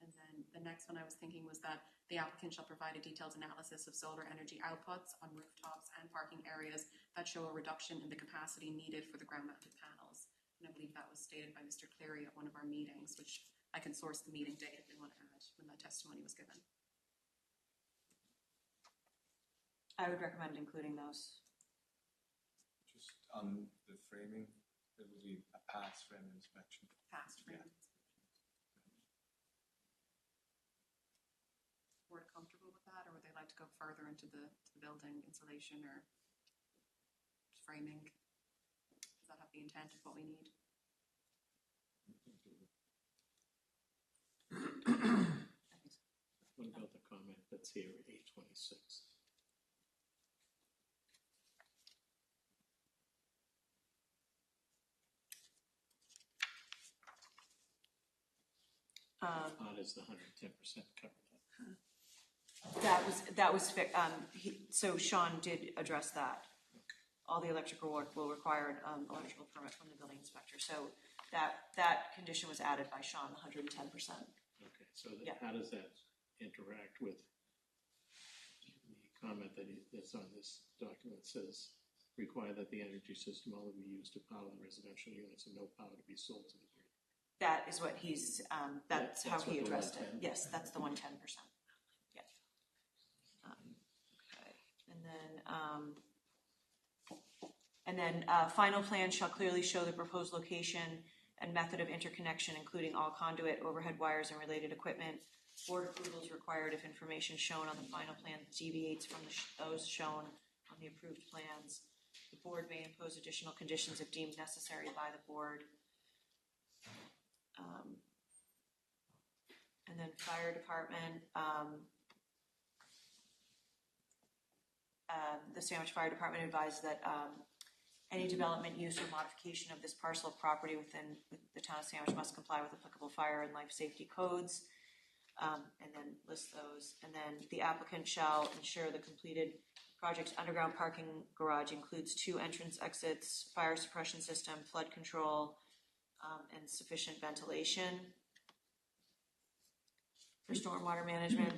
And then the next one I was thinking was that the applicant shall provide a detailed analysis of solar energy outputs on rooftops and parking areas that show a reduction in the capacity needed for the ground-mounted panels. And I believe that was stated by Mr. Cleary at one of our meetings, which I can source the meeting date if they want to add when that testimony was given. I would recommend including those. Just on the framing, it would be a pass frame inspection. Past Yeah. framing. Board comfortable with that, or would they like to go further into the building insulation or framing? Does that have the intent of what we need? What about the comment that's here, 826? How does the 110% cover that? So Sean did address that. All the electrical work will require an electrical permit from the building inspector. So that condition was added by Sean, 110%. Okay, so Yeah. how does that interact with the comment that's on this document says, require that the energy system only be used to power the residential units and no power to be sold to the grid? That is what that's how That's he what the addressed it. 110? Yes, that's the 110%. Yeah. Okay. And then final plan shall clearly show the proposed location and method of interconnection, including all conduit, overhead wires, and related equipment. Board approval is required if information shown on the final plan deviates from those shown on the approved plans. The board may impose additional conditions if deemed necessary by the board. And then fire department, the Sandwich Fire Department advised that Any development, use, or modification of this parcel of property within the town of Sandwich must comply with applicable fire and life safety codes. And then list those. And then the applicant shall ensure the completed project's underground parking garage includes 2 entrance exits, fire suppression system, flood control, and sufficient ventilation. For stormwater management,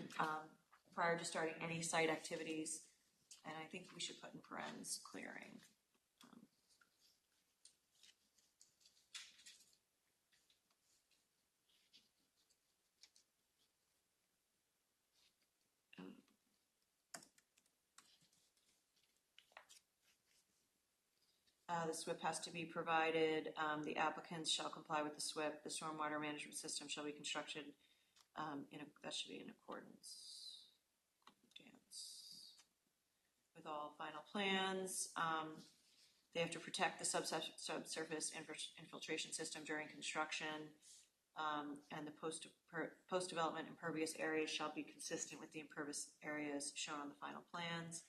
prior to starting any site activities, and I think we should put in parentheses clearing. The SWIP has to be provided. The applicants shall comply with the SWIP. The stormwater management system shall be constructed that should be in accordance with all final plans. They have to protect the subsurface infiltration system during construction, and the post-development impervious areas shall be consistent with the impervious areas shown on the final plans.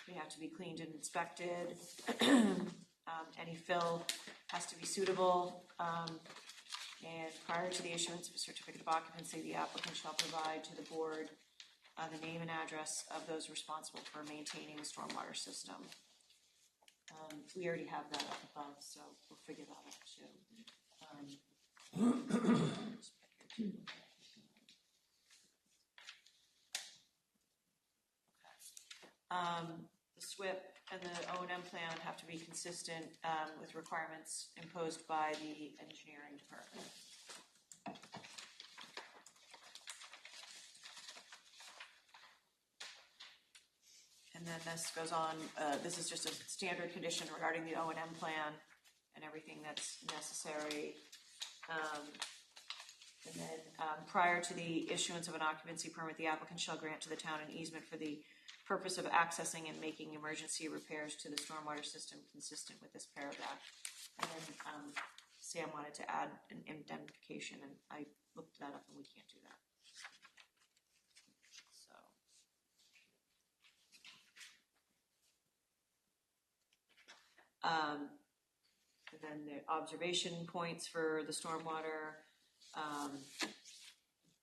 They have to be cleaned and inspected. Any fill has to be suitable. And prior to the issuance of a certificate of occupancy, the applicant shall provide to the board the name and address of those responsible for maintaining the stormwater system. We already have that up above, so we'll figure that out too. The SWIP and the O&M plan have to be consistent with requirements imposed by the engineering department. And then this goes on, this is just a standard condition regarding the O&M plan and everything that's necessary. And then prior to the issuance of an occupancy permit, the applicant shall grant to the town an easement for the purpose of accessing and making emergency repairs to the stormwater system consistent with this paragraph. And then Sam wanted to add an indemnification, and I looked that up and we can't do that. So. And then the observation points for the stormwater.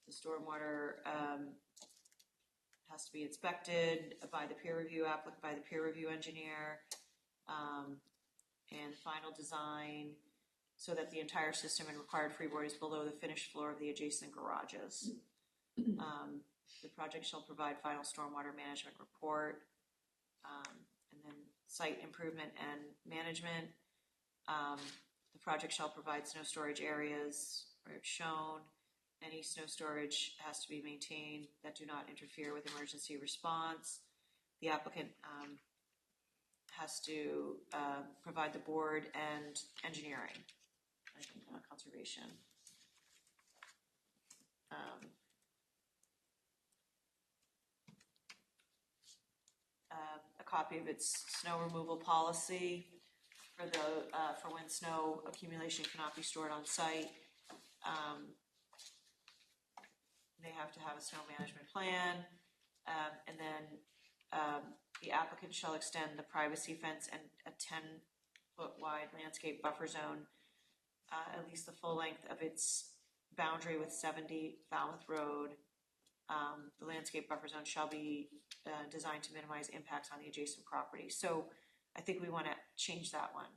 The stormwater has to be inspected by the peer review engineer, and final design so that the entire system and required freeboard is below the finished floor of the adjacent garages. The project shall provide final stormwater management report, and then site improvement and management. The project shall provide snow storage areas where it's shown. Any snow storage has to be maintained that do not interfere with emergency response. The applicant has to provide the board and engineering, I think, conservation. A copy of its snow removal policy for when snow accumulation cannot be stored on site. They have to have a snow management plan, and then the applicant shall extend the privacy fence and a 10-foot wide landscape buffer zone, at least the full length of its boundary with 70 Falmouth Road. The landscape buffer zone shall be designed to minimize impacts on the adjacent property. So I think we want to change that one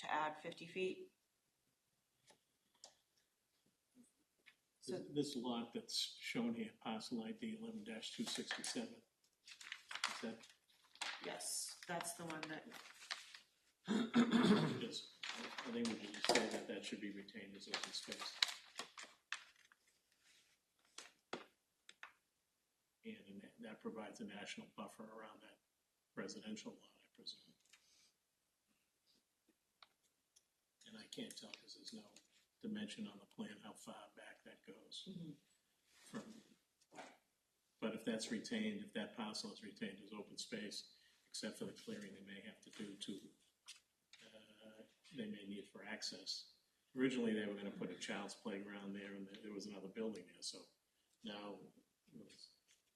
to add 50 feet. So this lot that's shown here, parcel ID 11-267, is that? Yes, that's the one that. Just, I think we can just say that should be retained as open space. And that provides a national buffer around that residential lot, I presume. And I can't tell because there's no dimension on the plan how far back that goes. From. But if that's retained, if that parcel is retained as open space, except for the clearing they may have to do they may need for access. Originally, they were going to put a child's playground there, and there was another building there. So now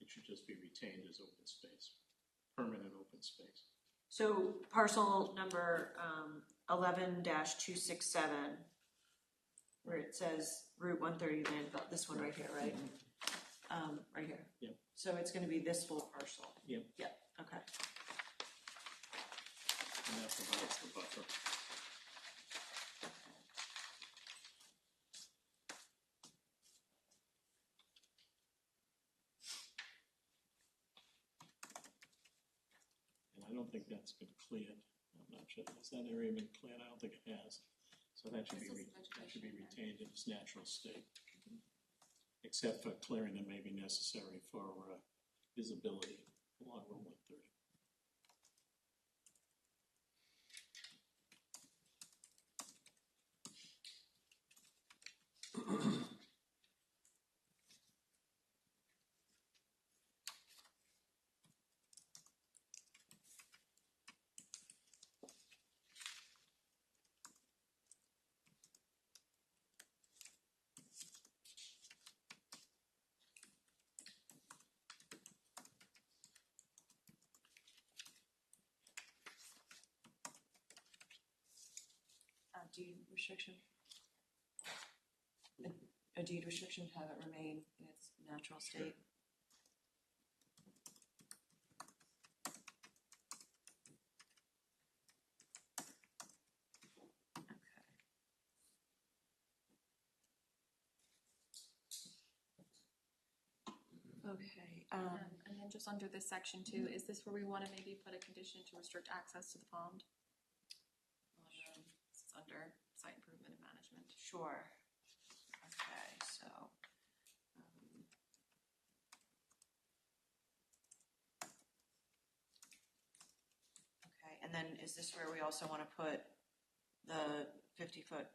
it should just be retained as open space, permanent open space. So parcel number 11-267, where it says Route 130 landfill, this one right here, right? Right here. Yep. So it's gonna be this full parcel? Yep. Yep, okay. And that provides the buffer. And I don't think that's been cleared. I'm not sure. Has that area been cleared? I don't think it has. So that should This be, is that should be vegetation, retained in its natural state. Except for clearing that may be necessary for visibility along Route 130. Deed restriction? A deed restriction, have it remain in its natural state? Okay, And then just under this section too, is this where we want to maybe put a condition to restrict access to the pond? This is under site improvement and management. sure. Okay, so. Okay, and then is this where we also want to put the 50-foot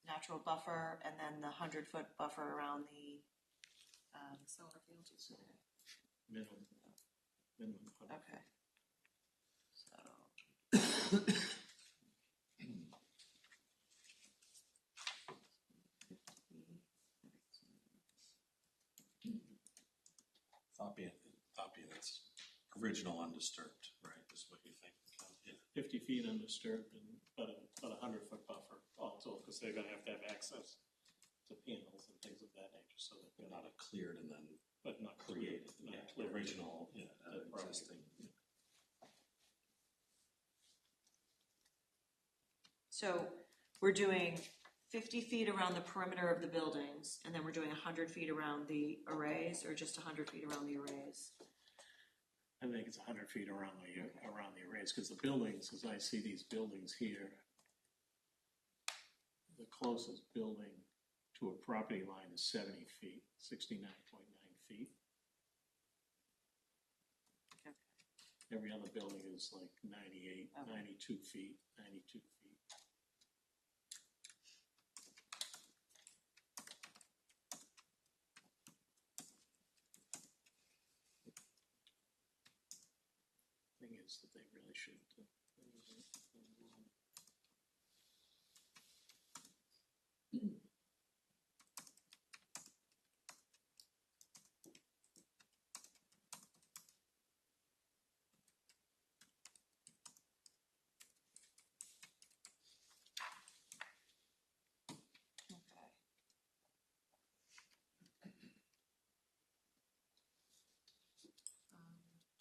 natural buffer and then the 100-foot buffer around the, Solar fields. Minimum 100. okay. So. Thought that's original undisturbed, right, is what you think? Yeah. 50 feet undisturbed and but a 100-foot buffer also, because they're gonna have to have access to panels and things of that nature, so that they're Not a cleared and then but not created, not yeah, cleared. original, Right. existing. So we're doing 50 feet around the perimeter of the buildings, and then we're doing 100 feet around the arrays, or just 100 feet around the arrays? I think it's 100 feet around the arrays, because the buildings, as I see these buildings here, the closest building to a property line is 70 feet, 69.9 feet. Okay. Every other building is like 98, Okay. 92 feet, 92 feet. Thing is that they really should. Okay.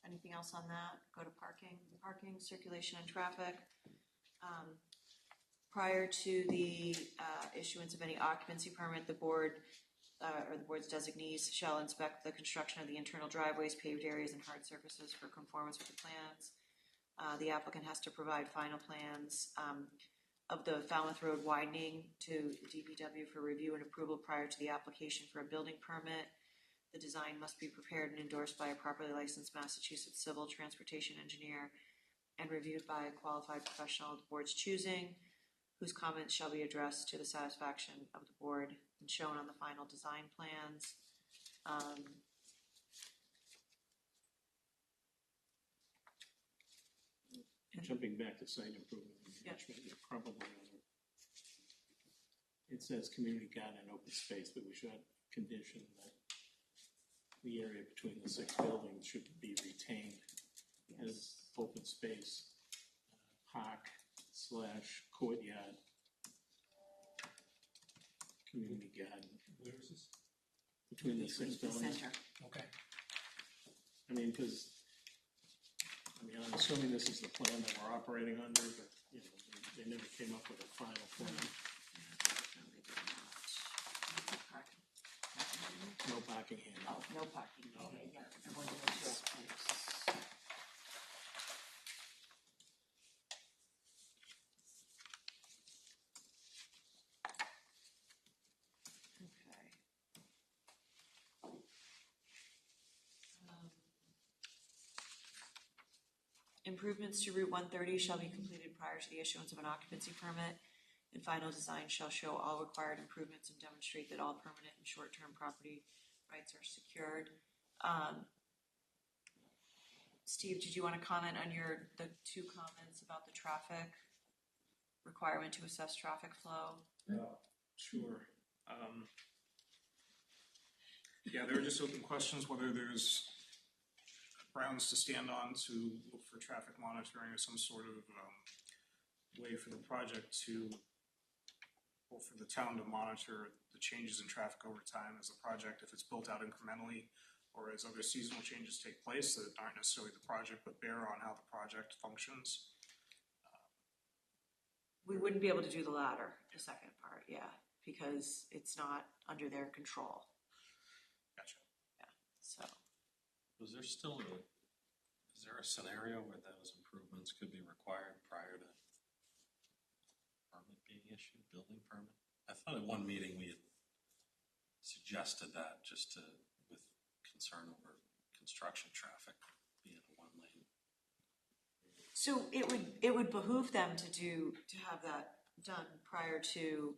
Anything else on that? Go to parking, circulation and traffic. Prior to the issuance of any occupancy permit, the board or the board's designees shall inspect the construction of the internal driveways, paved areas, and hard surfaces for conformance with the plans. The applicant has to provide final plans of the Falmouth Road widening to DPW for review and approval prior to the application for a building permit. The design must be prepared and endorsed by a properly licensed Massachusetts civil transportation engineer and reviewed by a qualified professional of the board's choosing, whose comments shall be addressed to the satisfaction of the board and shown on the final design plans. Jumping back to site improvement and Yeah. management, you're probably it says community garden and open space, but we should condition that the area between the 6 buildings should be retained as open space, park / courtyard, community garden, Where is this? between the six The buildings. center. Okay. I mean, because, I'm assuming this is the plan that we're operating under, but, they never came up with a final plan. No parking handout. No parking. No. Yeah, I wonder what this is. Okay. Improvements to Route 130 shall be completed prior to the issuance of an occupancy permit, and final design shall show all required improvements and demonstrate that all permanent and short-term property rights are secured. Steve, did you want to comment on the two comments about the traffic requirement to assess traffic flow? Sure. Yeah, there are just open questions whether there's grounds to stand on to look for traffic monitoring or some sort of way for the project to, or for the town to monitor the changes in traffic over time as a project, if it's built out incrementally, or as other seasonal changes take place that aren't necessarily the project but bear on how the project functions. We wouldn't be able to do the latter, the second part, yeah, because it's not under their control. Gotcha. So, Is there a scenario where those improvements could be required prior to permit being issued, building permit? I thought at one meeting we had suggested that just with concern over construction traffic being a one lane. so it would behoove them to have that done prior to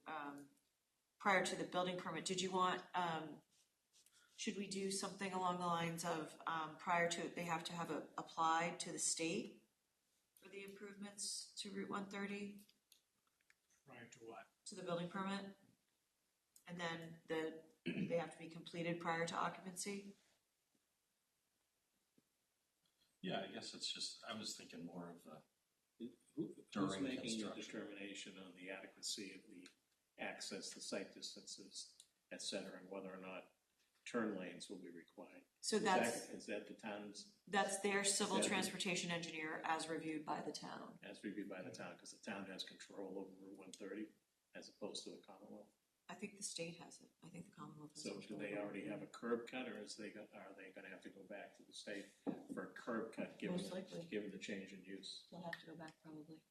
the building permit. Did you want, should we do something along the lines of, prior to, they have to have applied to the state for the improvements to Route 130, Prior to what? to the building permit? And then they have to be completed prior to occupancy? Yeah, I guess it's just, I was thinking more of Who's during making the construction. determination on the adequacy of the access, the site distances, et cetera, and whether or not turn lanes will be required? So Is that the town's, that's their civil Is that- transportation engineer as reviewed by the town. as reviewed by the town, because the town has control over Route 130 as opposed to the Commonwealth? I think the state has it. I think the Commonwealth has So it. do they already have a curb cut, or are they gonna have to go back to the state for a curb cut, Most likely. given the change in use? They'll have to go back probably.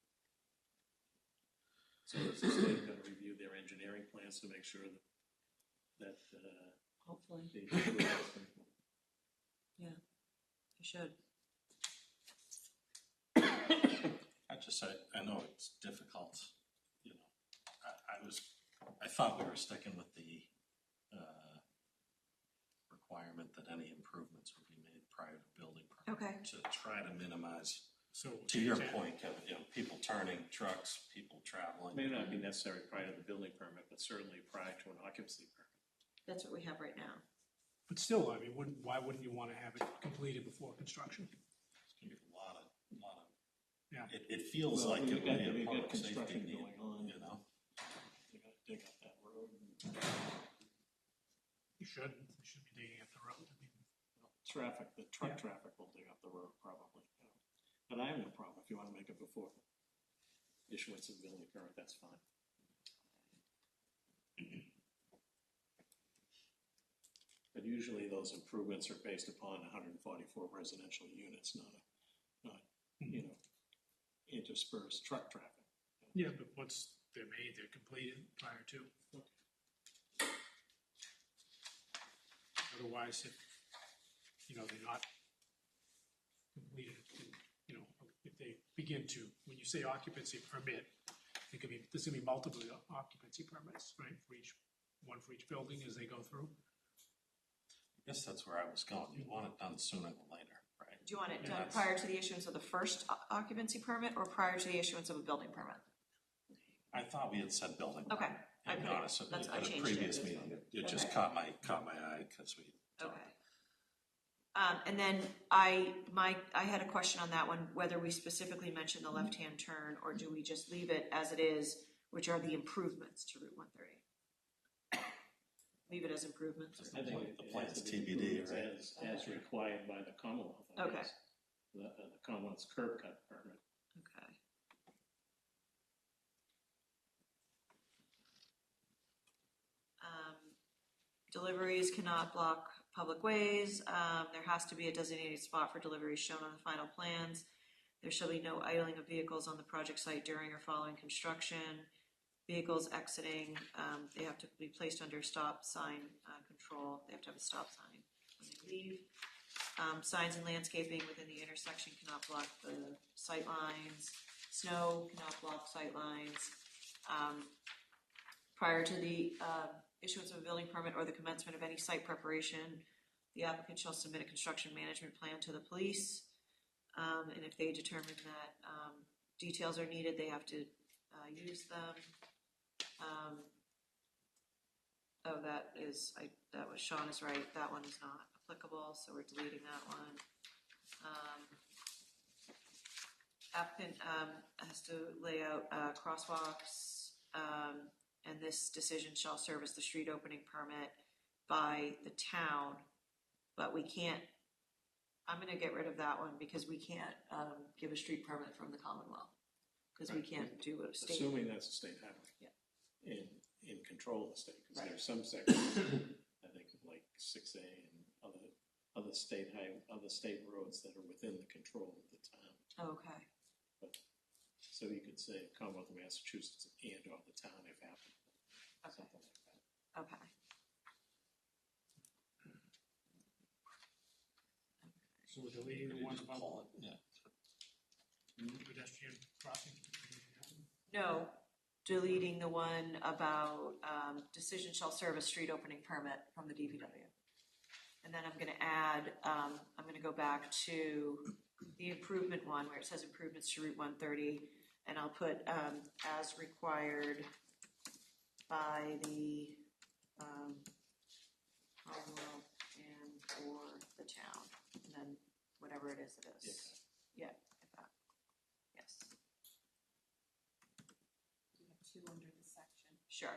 So is the state gonna review their engineering plans to make sure that Hopefully, they you should. I know it's difficult, I thought we were sticking with the requirement that any improvements would be made prior to building permit. Okay. To try to minimize, So. to your point, Kevin, people turning, trucks, people traveling. may not be necessary prior to the building permit, but certainly prior to an occupancy permit. That's what we have right now. But still, I mean, why wouldn't you want to have it completed before construction? It's gonna be a lot of, Yeah. it feels Well, like we've it got- would be a we've got public safety construction need, going on. They gotta dig up that road. You should be digging up the road. I mean, Traffic, the truck Yeah. traffic will dig up the road probably. But I have no problem if you wanna make it before issuance of building permit, that's fine. But usually those improvements are based upon 144 residential units, not interspersed truck traffic. Yeah, but once they're made, they're completed prior to. Otherwise, if, they're not completed, if they begin to, when you say occupancy permit, there's gonna be multiple occupancy permits, right, one for each building as they go through. I guess that's where I was going, you want it done sooner than later, right? Do you want it Yeah, done that's- prior to the issuance of the first occupancy permit or prior to the issuance of a building permit? I thought we had said building. Okay. To be honest, I at a changed previous it. meeting, it just Okay. caught my eye, because we. Okay. And then I had a question on that one, whether we specifically mention the left-hand turn or do we just leave it as it is, which are the improvements to Route 130? Leave it as improvements? I think The plan's it has to be TBD, improvements right? as required by the Commonwealth. I Okay. guess. The Commonwealth's curb cut permit. Okay. Deliveries cannot block public ways. There has to be a designated spot for deliveries shown on the final plans. There shall be no idling of vehicles on the project site during or following construction. Vehicles exiting, they have to be placed under stop sign control. They have to have a stop sign when they leave. Signs and landscaping within the intersection cannot block the sight lines. Snow cannot block sight lines. Prior to the issuance of a building permit or the commencement of any site preparation, the applicant shall submit a construction management plan to the police. And if they determine that details are needed, they have to use them. That was Sean is right. That one is not applicable, so we're deleting that one. Applicant has to lay out crosswalks, and this decision shall serve as the street opening permit by the town, but we can't. I'm going to get rid of that one because we can't give a street permit from the Commonwealth because we can't do a state. Assuming that's a state highway. Yeah. In control of the state, because Right. there are some sections, I think like 6A and other state roads that are within the control of the town. Okay. So you could say Commonwealth of Massachusetts and or the town if applicable. Okay. Something like that. Okay. So we're deleting the one about Call it, yeah. pedestrian crossing. No, deleting the one about decision shall serve as street opening permit from the DPW. And then I'm going to add, I'm going to go back to the improvement one where it says improvements to Route 130, and I'll put as required by the Commonwealth and or the town, and then whatever it is, it is. Yeah, if that. Yes. You have two under the section. Sure.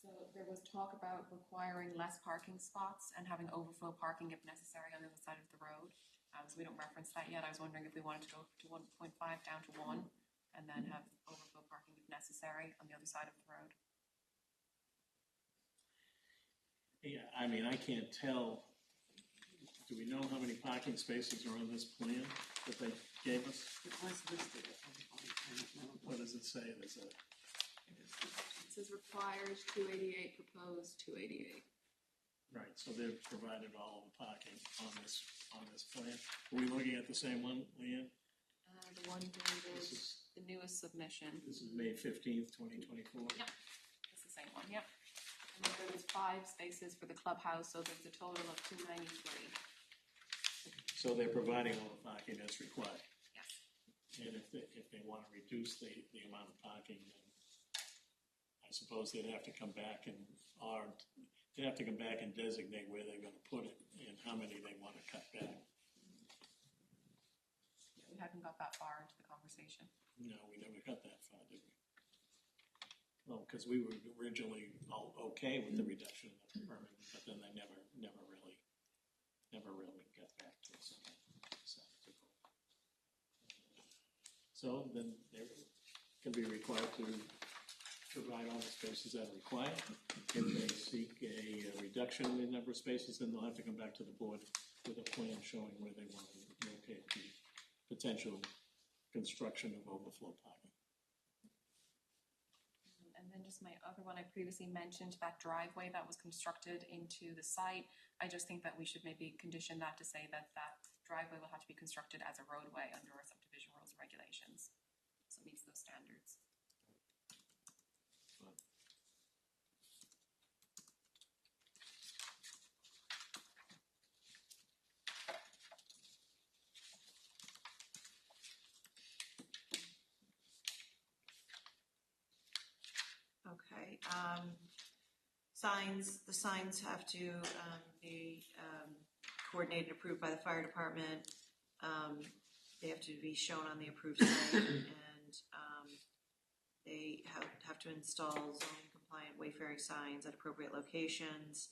So there was talk about requiring less parking spots and having overflow parking if necessary on the other side of the road. So we don't reference that yet. I was wondering if we wanted to go to 1.5 down to 1 and then have overflow parking if necessary on the other side of the road. Yeah, I mean, I can't tell. Do we know how many parking spaces are on this plan that they gave us? It was listed at some point, I don't know. What does it say? There's a It says requires 288, proposed 288. right. So they've provided all of the parking on this plan. Are we looking at the same one, Leanne? The one dated, the newest submission. This is May 15th, 2024. Yep, it's the same one, yep. And then there was 5 spaces for the clubhouse, so there's a total of 293. So they're providing all the parking that's required. Yes. And if they want to reduce the amount of parking, then I suppose they'd have to come back and designate where they're going to put it and how many they want to cut back. We hadn't got that far into the conversation. No, we never got that far, did we? Well, because we were originally all okay with the reduction of the permit, but then they never really got back to us on that. So then they can be required to provide all the spaces that are required. If they seek a reduction in the number of spaces, then they'll have to come back to the board with a plan showing where they want to locate the potential construction of overflow parking. And then just my other one, I previously mentioned that driveway that was constructed into the site. I just think that we should maybe condition that to say that that driveway will have to be constructed as a roadway under our subdivision rules and regulations. So it meets those standards. Okay, signs, the signs have to be coordinated and approved by the fire department. They have to be shown on the approved site, and they have to install zoning compliant wayfaring signs at appropriate locations,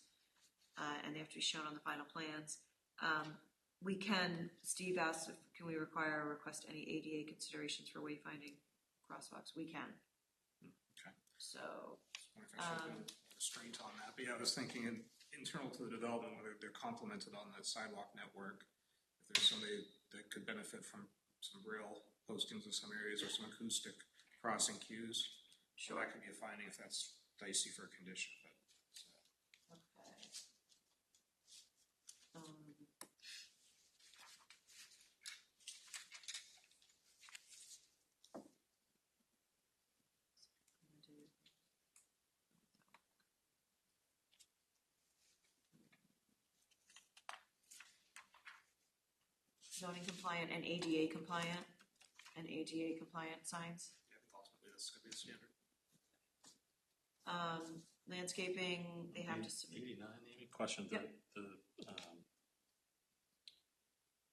and they have to be shown on the final plans. Steve asked, can we require or request any ADA considerations for wayfinding crosswalks? We can. Okay. So, Just wonder if I should have been restraint on that. But yeah, I was thinking internal to the development, whether they're complemented on the sidewalk network, if there's somebody that could benefit from some rail postings in some areas or some acoustic crossing cues. Sure, that could be a finding if that's dicey for a condition. But okay. Zoning compliant and ADA compliant signs. yeah, I think ultimately this could be the standard. Landscaping, they have to submit. 89, Amy, question, Yep. the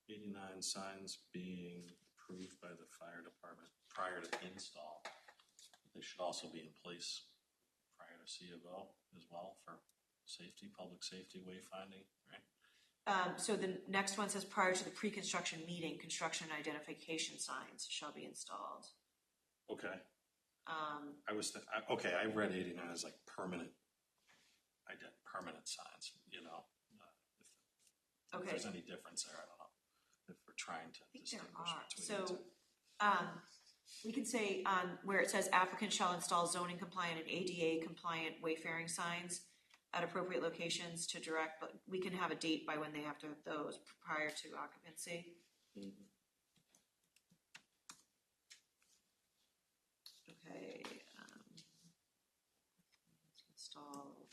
89 signs being approved by the fire department prior to install, they should also be in place prior to C of O as well for safety, public safety, wayfinding, right? So the next one says prior to the pre-construction meeting, construction identification signs shall be installed. Okay. I read 89 as like permanent signs, you know. If Okay. there's any difference there, I don't know. If we're trying to I think distinguish there are. between So, the two. we can say where it says applicant shall install zoning compliant and ADA compliant wayfaring signs at appropriate locations to direct, but we can have a date by when they have to have those prior to occupancy. Mhm. Okay, installed.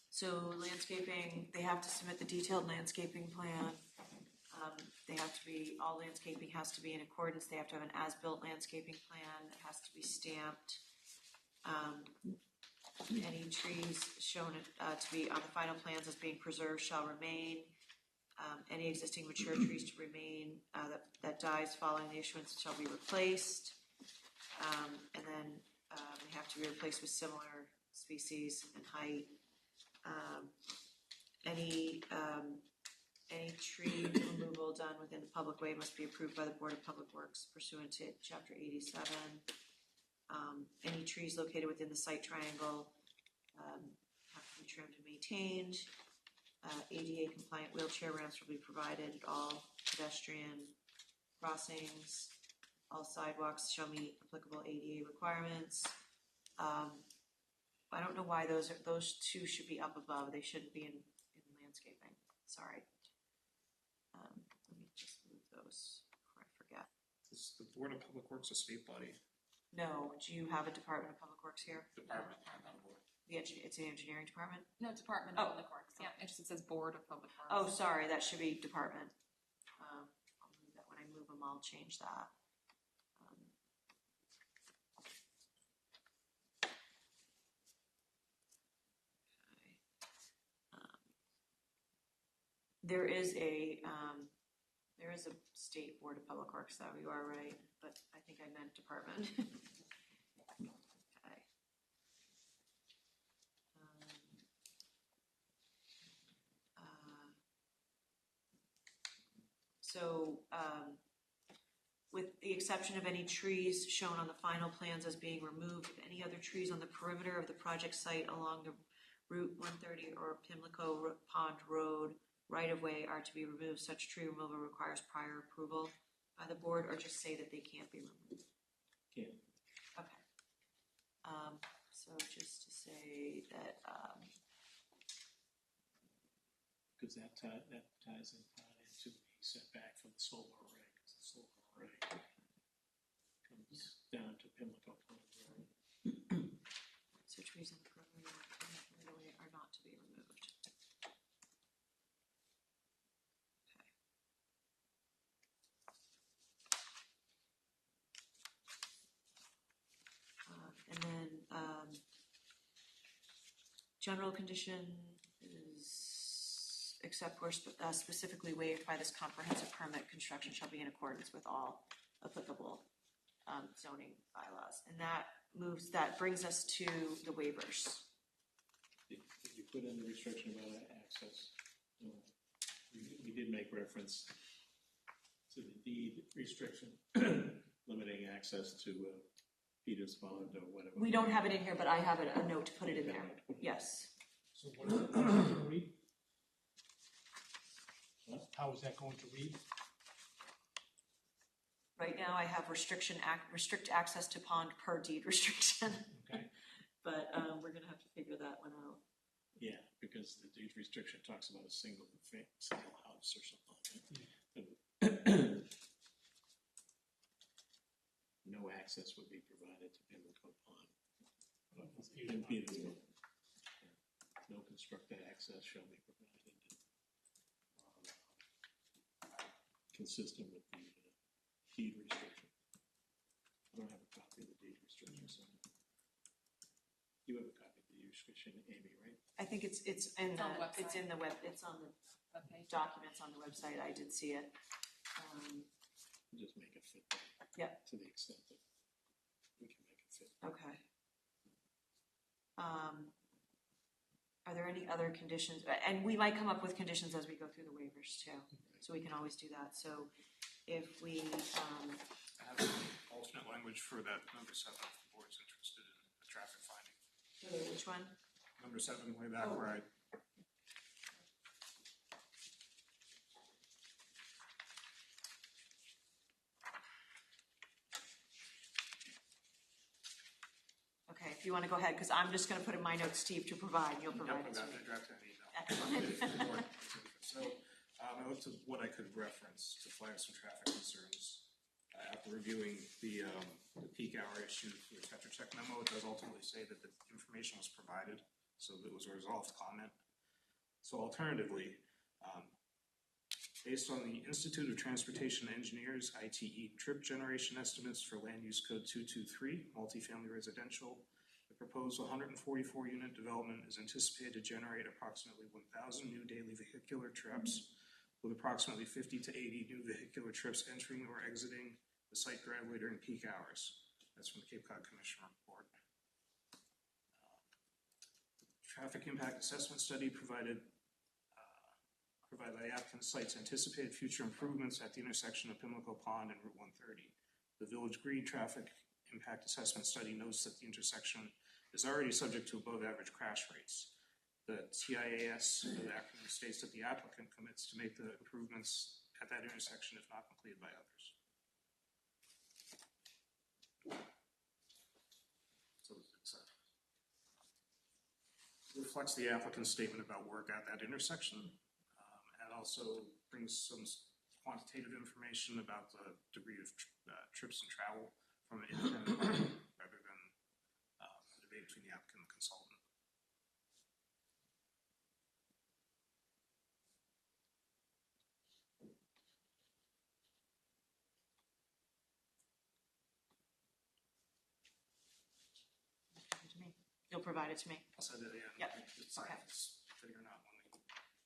So landscaping, they have to submit the detailed landscaping plan. All landscaping has to be in accordance. They have to have an as-built landscaping plan. It has to be stamped. Any trees shown to be on the final plans as being preserved shall remain. Any existing mature trees to remain that dies following the issuance shall be replaced. And then they have to be replaced with similar species and height. Any tree removal done within the public way must be approved by the Board of Public Works pursuant to Chapter 87. Any trees located within the site triangle have to be trimmed and maintained. ADA compliant wheelchair ramps will be provided at all pedestrian crossings. All sidewalks shall meet applicable ADA requirements. I don't know why those two should be up above. They shouldn't be in landscaping. Sorry. Let me just move those before I forget. Is the Board of Public Works a state body? No. Do you have a Department of Public Works here? Department, not a board. It's the engineering department? No, Department of Public Works, yeah, it just says Board of Public Works. Oh, sorry, that should be department. I'll move that. When I move them, I'll change that. There is a state Board of Public Works, though. You are right, but I think I meant department. Okay. With the exception of any trees shown on the final plans as being removed, if any other trees on the perimeter of the project site along the Route 130 or Pimlico Pond Road right-of-way are to be removed, such tree removal requires prior approval by the board, or just say that they can't be removed? Can't. Okay. So just to say that, Because that ties in part into the setback for the solar array, because the solar array comes down to Pimlico Pond Road. so trees in the perimeter of the right-of-way are not to be removed. Okay. General condition is, except where specifically waived by this comprehensive permit, construction shall be in accordance with all applicable zoning bylaws. And that brings us to the waivers. Did you put in the restriction about access? No. We did make reference to the deed restriction limiting access to Peter's Pond or whatever. We don't have it in here, but I have a note to put it in there. Yes. So what is it going to read? How is that going to read? Right now, I have restrict access to pond per deed restriction. Okay. But we're gonna have to figure that one out. Yeah, because the deed restriction talks about a single house or something like that. No access would be provided to Pimlico Pond. In Petersburg. No constructed access shall be provided. Consistent with the deed restriction. I don't have a copy of the deed restriction, so. You have a copy of the deed restriction, Amy, right? I think it's in It's on the website. it's in the web, it's on the Okay. documents on the website. I did see it. Just make it fit Yeah. to the extent that we can make it fit. Okay. Are there any other conditions? And we might come up with conditions as we go through the waivers too. So we can always do that. So if we, I have alternate language for that number 7 if the board's interested in a traffic finding. which one? Number 7, way back where I. Okay, if you want to go ahead, because I'm just going to put in my notes, Steve, to provide, and you'll provide it to me. I drafted an email. Excellent. So I looked at what I could reference to flag some traffic concerns. After reviewing the peak hour issue for the Tetra Tech memo, it does ultimately say that the information was provided, so it was a resolved comment. So alternatively, based on the Institute of Transportation Engineers, ITE trip generation estimates for land use code 223, multifamily residential, the proposed 144 unit development is anticipated to generate approximately 1,000 new daily vehicular trips, with approximately 50 to 80 new vehicular trips entering or exiting the site driveway during peak hours. That's from the Cape Cod Commission report. Traffic impact assessment study provided by the applicant cites anticipated future improvements at the intersection of Pimlico Pond and Route 130. The Village Green traffic impact assessment study notes that the intersection is already subject to above average crash rates. The TIAS of the acronym states that the applicant commits to make the improvements at that intersection if not completed by others. So it reflects the applicant's statement about work at that intersection, and also brings some quantitative information about the degree of trips and travel from an independent party rather than a debate between the applicant and the consultant. You'll provide it to me. I'll send it in. Yep. It's Okay. figuring out when we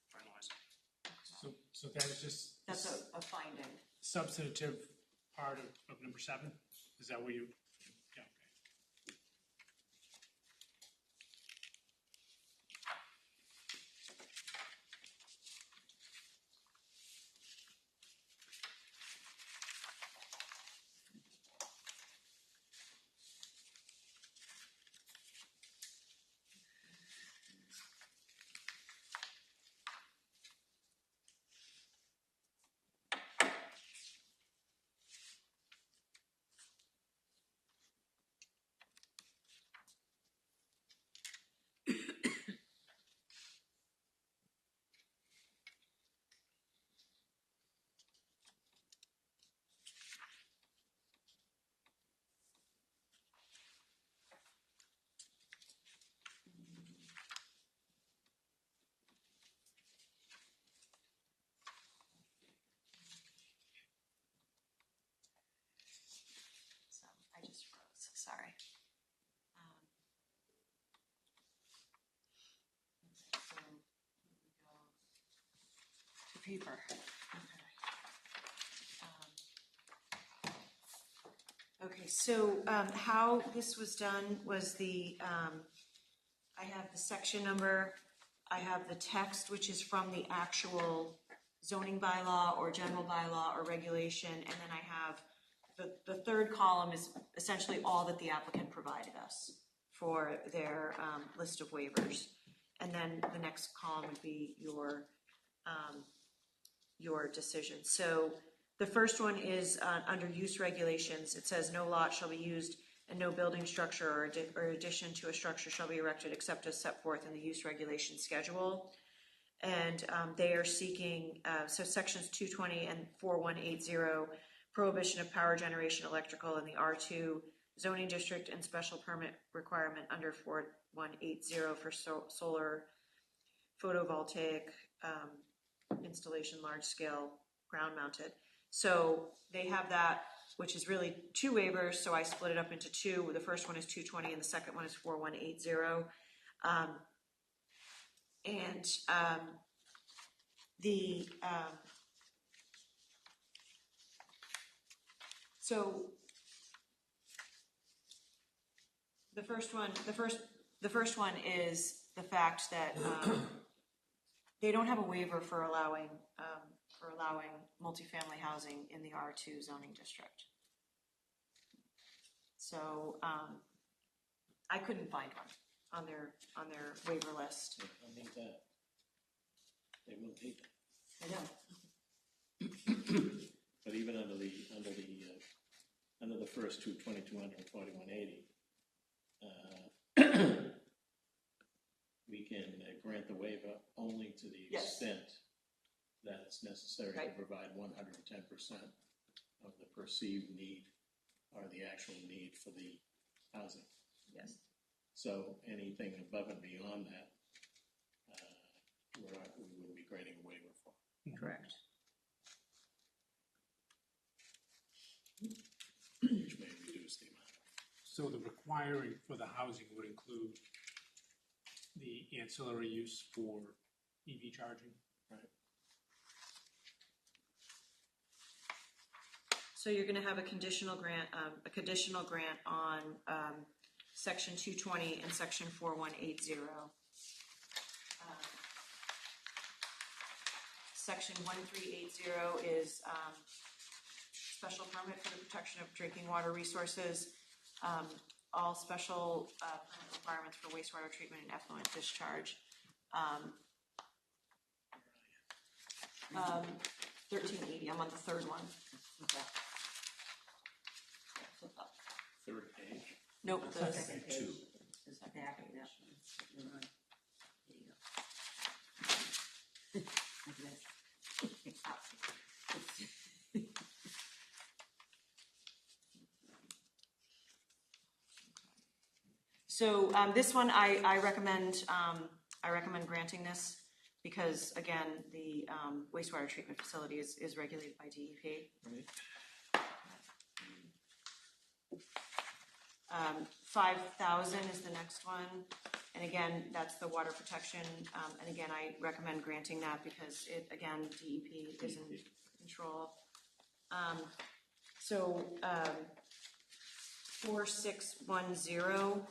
finalize it. So that is just That's a finding. substantive part of number 7? Is that what you? Yeah, okay. paper. Okay, so how this was done was I have the section number, I have the text, which is from the actual zoning bylaw or general bylaw or regulation, and then I have the third column is essentially all that the applicant provided us for their list of waivers. And then the next column would be your decision. So the first one is under use regulations. It says no lot shall be used and no building structure or addition to a structure shall be erected except as set forth in the use regulation schedule. And they are seeking, so sections 220 and 4180, prohibition of power generation electrical in the R2 zoning district and special permit requirement under 4180 for solar photovoltaic installation, large scale, ground mounted. So they have that, which is really two waivers, so I split it up into two. The first one is 220 and the second one is 4180. So the first one is the fact that they don't have a waiver for allowing multifamily housing in the R2 zoning district. So I couldn't find one on their waiver list. I need that. They will need it. I know. But even under the first 222 and 4180, we can grant the waiver only to the Yes. extent that it's necessary Right. to provide 110% of the perceived need or the actual need for the housing. Yes. So anything above and beyond that, we will be granting a waiver for. Correct. Which may reduce the amount. So the requiring for the housing would include the ancillary use for EV charging? Right. So you're going to have a conditional grant on section 220 and section 4180. Section 1380 is special permit for the protection of drinking water resources. All special permit requirements for wastewater treatment and effluent discharge. 1380, I'm on the third one. Flip up. Third page. Nope, the Two. So this one I recommend granting this because again the wastewater treatment facility is regulated by DEP. Right. 5,000 is the next one, and again that's the water protection. And again I recommend granting that because it again DEP is in control. 4610.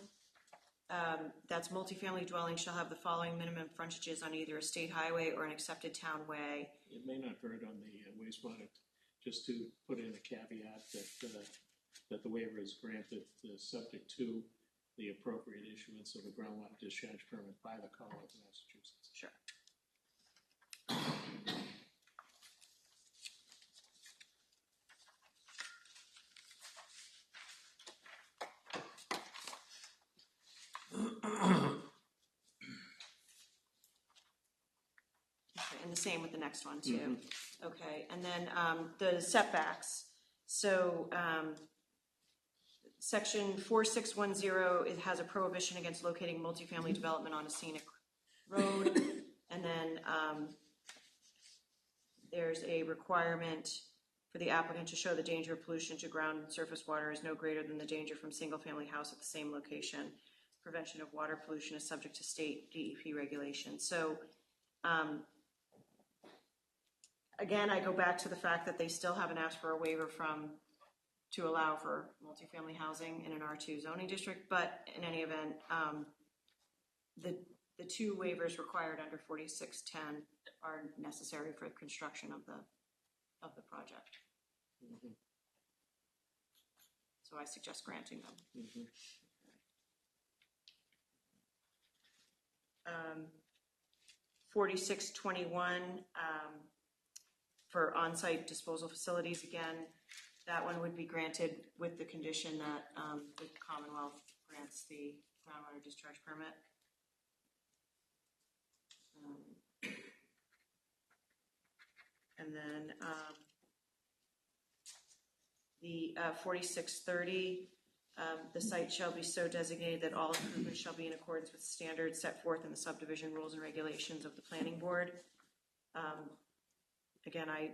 That's multifamily dwelling shall have the following minimum frontages on either a state highway or an accepted town way. It may not hurt on the wastewater, just to put in a caveat that the waiver is granted subject to the appropriate issuance of a groundwater discharge permit by the Commonwealth of Massachusetts. Sure. And the same with the next one too. Mm-hmm. Okay, and then the setbacks. So section 4610, it has a prohibition against locating multifamily development on a scenic road. And then there's a requirement for the applicant to show the danger of pollution to ground and surface water is no greater than the danger from single-family house at the same location. Prevention of water pollution is subject to state DEP regulations. So again, I go back to the fact that they still haven't asked for a waiver to allow for multifamily housing in an R2 zoning district, but in any event, the two waivers required under 4610 are necessary for construction of the project. Mhm. So I suggest granting them. Mhm. 4621, for on-site disposal facilities, again, that one would be granted with the condition that the Commonwealth grants the groundwater discharge permit. And then the 4630, the site shall be so designated that all improvements shall be in accordance with standards set forth in the subdivision rules and regulations of the planning board. Again, I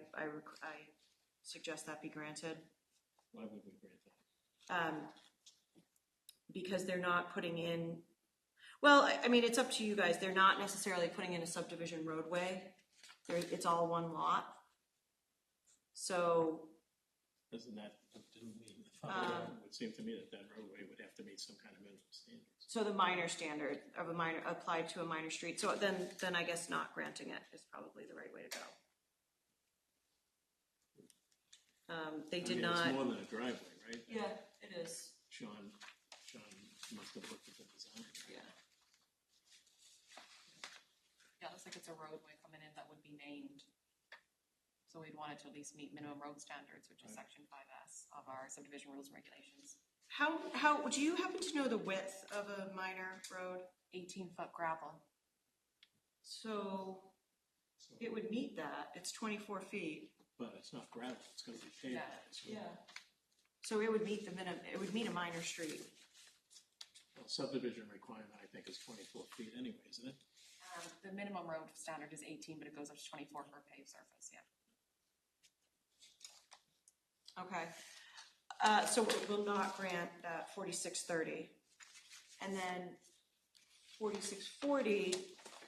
suggest that be granted. Why would we grant that? Because they're not putting in, well, I mean, it's up to you guys. They're not necessarily putting in a subdivision roadway. It's all one lot. So, Doesn't that, didn't we, it would seem to me that roadway would have to meet some kind of minimum standards. so the minor standard of a minor applied to a minor street. So then I guess not granting it is probably the right way to go. They did not. It's more than a driveway, right? Yeah, it is. Sean must have looked at the design. Yeah. Yeah, it looks like it's a roadway coming in that would be named. So we'd want it to at least meet minimum road standards, which is section 5S of our subdivision rules and regulations. How do you happen to know the width of a minor road? 18-foot gravel. So it would meet that. It's 24 feet. But it's not gravel, it's gonna be paved. Yeah. So it would meet the minimum, it would meet a minor street. Well, subdivision requirement, I think, is 24 feet anyway, isn't it? The minimum road standard is 18, but it goes up to 24 for a paved surface, yeah. Okay. So we'll not grant that 4630. And then 4640,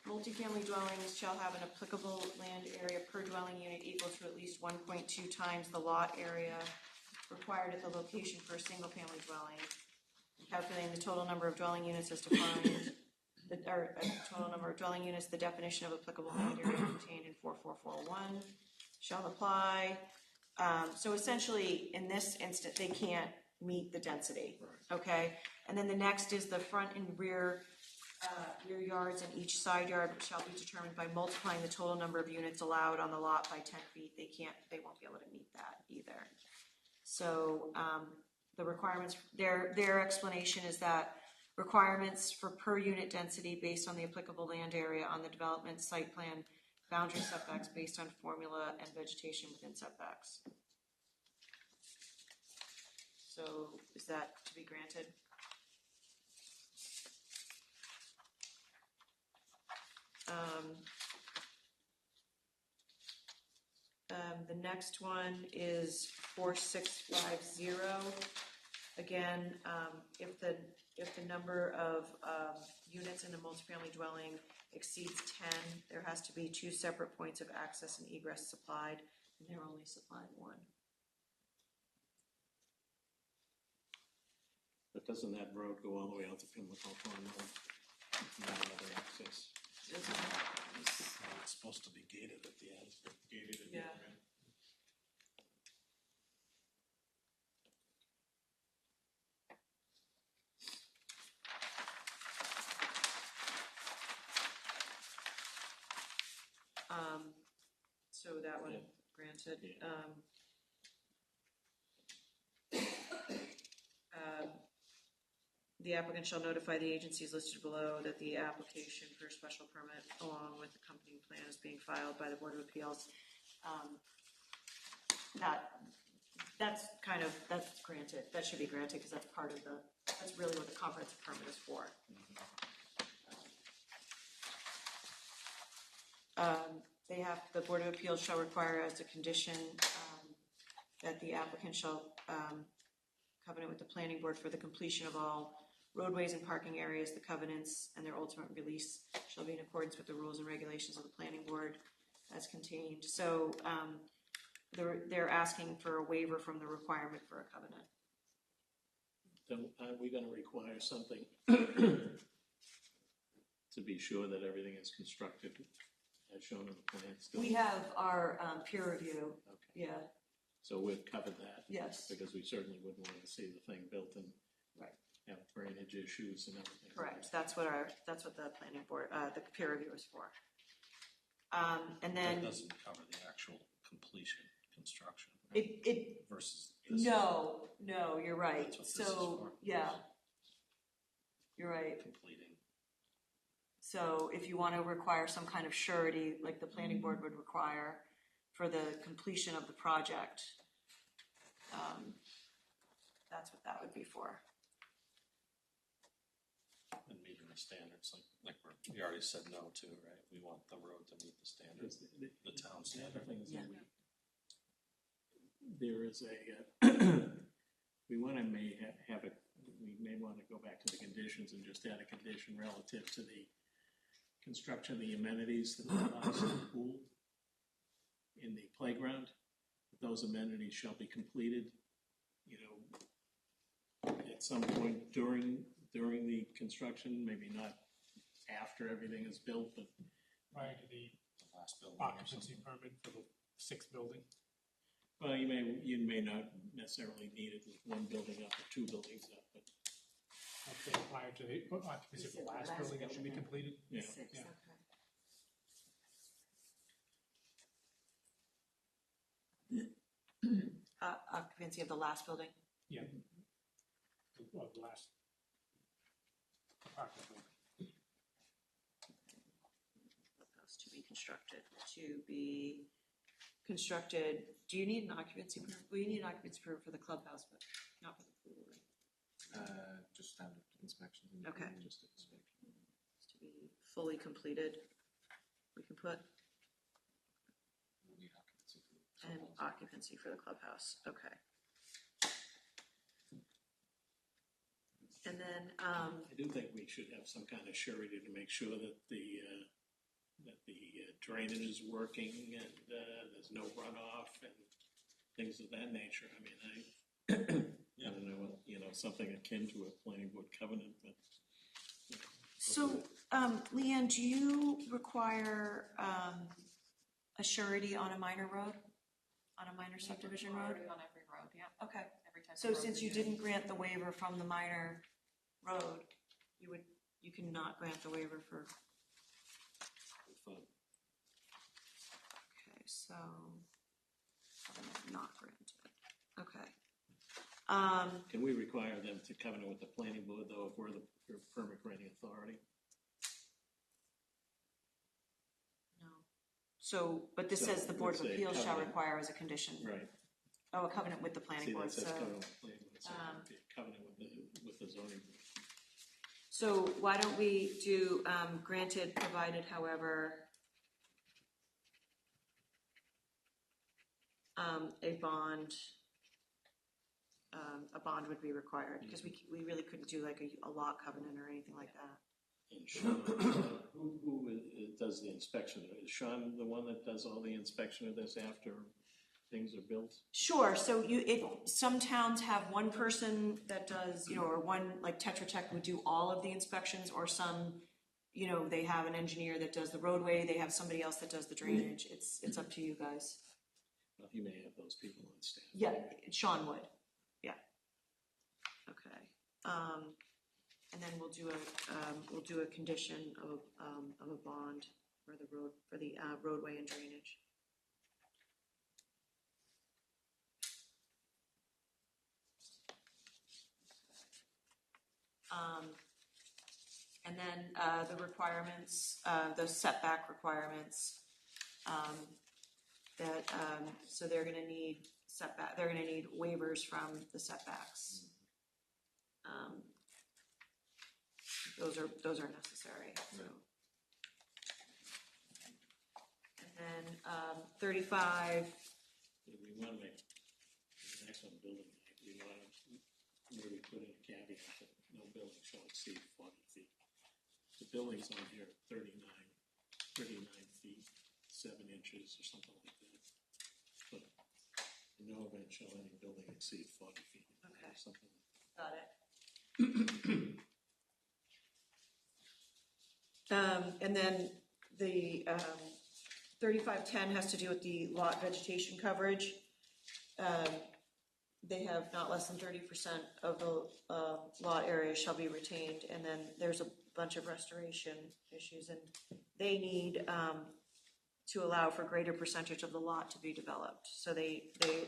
multifamily dwellings shall have an applicable land area per dwelling unit equal to at least 1.2 times the lot area required at the location for a single-family dwelling. Calculating the total number of dwelling units as defined, total number of dwelling units, the definition of applicable land area contained in 4441 shall apply. So essentially, in this instance, they can't meet the density. Right. Okay, and then the next is the front and rear yards and each side yard shall be determined by multiplying the total number of units allowed on the lot by 10 feet. They won't be able to meet that either. So the requirements, their explanation is that requirements for per unit density based on the applicable land area on the development site plan, boundary setbacks based on formula, and vegetation within setbacks. So is that to be granted? The next one is 4650. Again, if the number of units in a multifamily dwelling exceeds 10, there has to be 2 separate points of access and egress supplied, and they're only supplying 1. But doesn't that road go all the way out to Pimlico Pond Road? No other access. It's supposed to be gated at the end. Gated at the Yeah. end. So that one Yeah. granted. Yeah. The applicant shall notify the agencies listed below that the application for a special permit along with the accompanying plan is being filed by the Board of Appeals. That's granted. That should be granted because that's part of that's really what the comprehensive permit is for. The Board of Appeals shall require as a condition that the applicant shall covenant with the planning board for the completion of all roadways and parking areas. The covenants and their ultimate release shall be in accordance with the rules and regulations of the planning board. as contained. So, they're asking for a waiver from the requirement for a covenant. Then are we gonna require something to be sure that everything is constructed as shown in the plan still? We have our, peer review, Okay, yeah, so we've covered that. yes, Because we certainly wouldn't want to see the thing built and Right. have drainage issues and everything. correct, that's what the planning board, the peer review is for. And That then, doesn't cover the actual completion, construction, right? it, Versus this. no, you're right, That's what this is so, for. yeah. You're right. Completing. So if you want to require some kind of surety, like the planning board would require for the completion of the project, that's what that would be for. And meeting the standards, like we already said no to, right? We want the road to meet the standards, the town The other standard. thing is that Yeah. there is a, we want to we may want to go back to the conditions and just add a condition relative to the construction of the amenities, the clubhouse and the pool in the playground. Those amenities shall be completed, at some point during the construction, maybe not after everything is built, but Prior to the The last building or occupancy something. permit for the sixth building. well, you may not necessarily need it with one building up or two buildings up, but Okay, prior to the occupancy of the last building that should be completed. yeah. Six, Yeah. okay. Occupancy of the last building? Yeah. Well, the last. Apartment building. Clubhouse to be constructed, do you need an occupancy permit? Well, you need an occupancy permit for the clubhouse, but not for the pool, right? Just standard inspections. Okay. Just inspection. To be fully completed, we can put, We need occupancy for the and clubhouse. occupancy for the clubhouse, okay. And then, I do think we should have some kind of surety to make sure that the drainage is working and there's no runoff and things of that nature. I mean, I don't know, something akin to a planning board covenant, but. so, Leanne, do you require, a surety on a minor road? On a minor subdivision road? On every road, yeah. Okay, Every type of so road since we you do. didn't grant the waiver from the minor road, you cannot grant the waiver for, Fine. okay, so, covenant not granted, okay. Can we require them to covenant with the planning board, though, if we're the permit granting authority? No. So, but this So, says the Board of let's say Appeals shall covenant. require as a condition. Right. Oh, a covenant with the planning See, board, that says so. covenant with the planning board, so um, it'd be a covenant with the zoning board. So why don't we do, granted, provided, however, a bond would be required, because we really couldn't do like a lot covenant or anything like that. And Sean, who does the inspection? Is Sean the one that does all the inspection of this after things are built? Sure, so some towns have one person that does, or one, like Tetra Tech would do all of the inspections, or some, they have an engineer that does the roadway, they have somebody else that does the drainage, it's up to you guys. Well, he may have those people on staff. Yeah, Sean would, yeah. Okay, and then we'll do a condition of a bond for the roadway and drainage. And then the requirements, the setback requirements, so they're gonna need waivers from the setbacks. Those are necessary, so. And then 35, We want to make an excellent building, we want to really put in a caveat that no building shall exceed 40 feet. The building's on here at 39 feet, 7 inches or something like that. But in no event shall any building exceed 40 feet. Okay. Or something like that. Got it. And then the 3510 has to do with the lot vegetation coverage. They have not less than 30% of the lot area shall be retained, and then there's a bunch of restoration issues, and they need to allow for greater percentage of the lot to be developed. So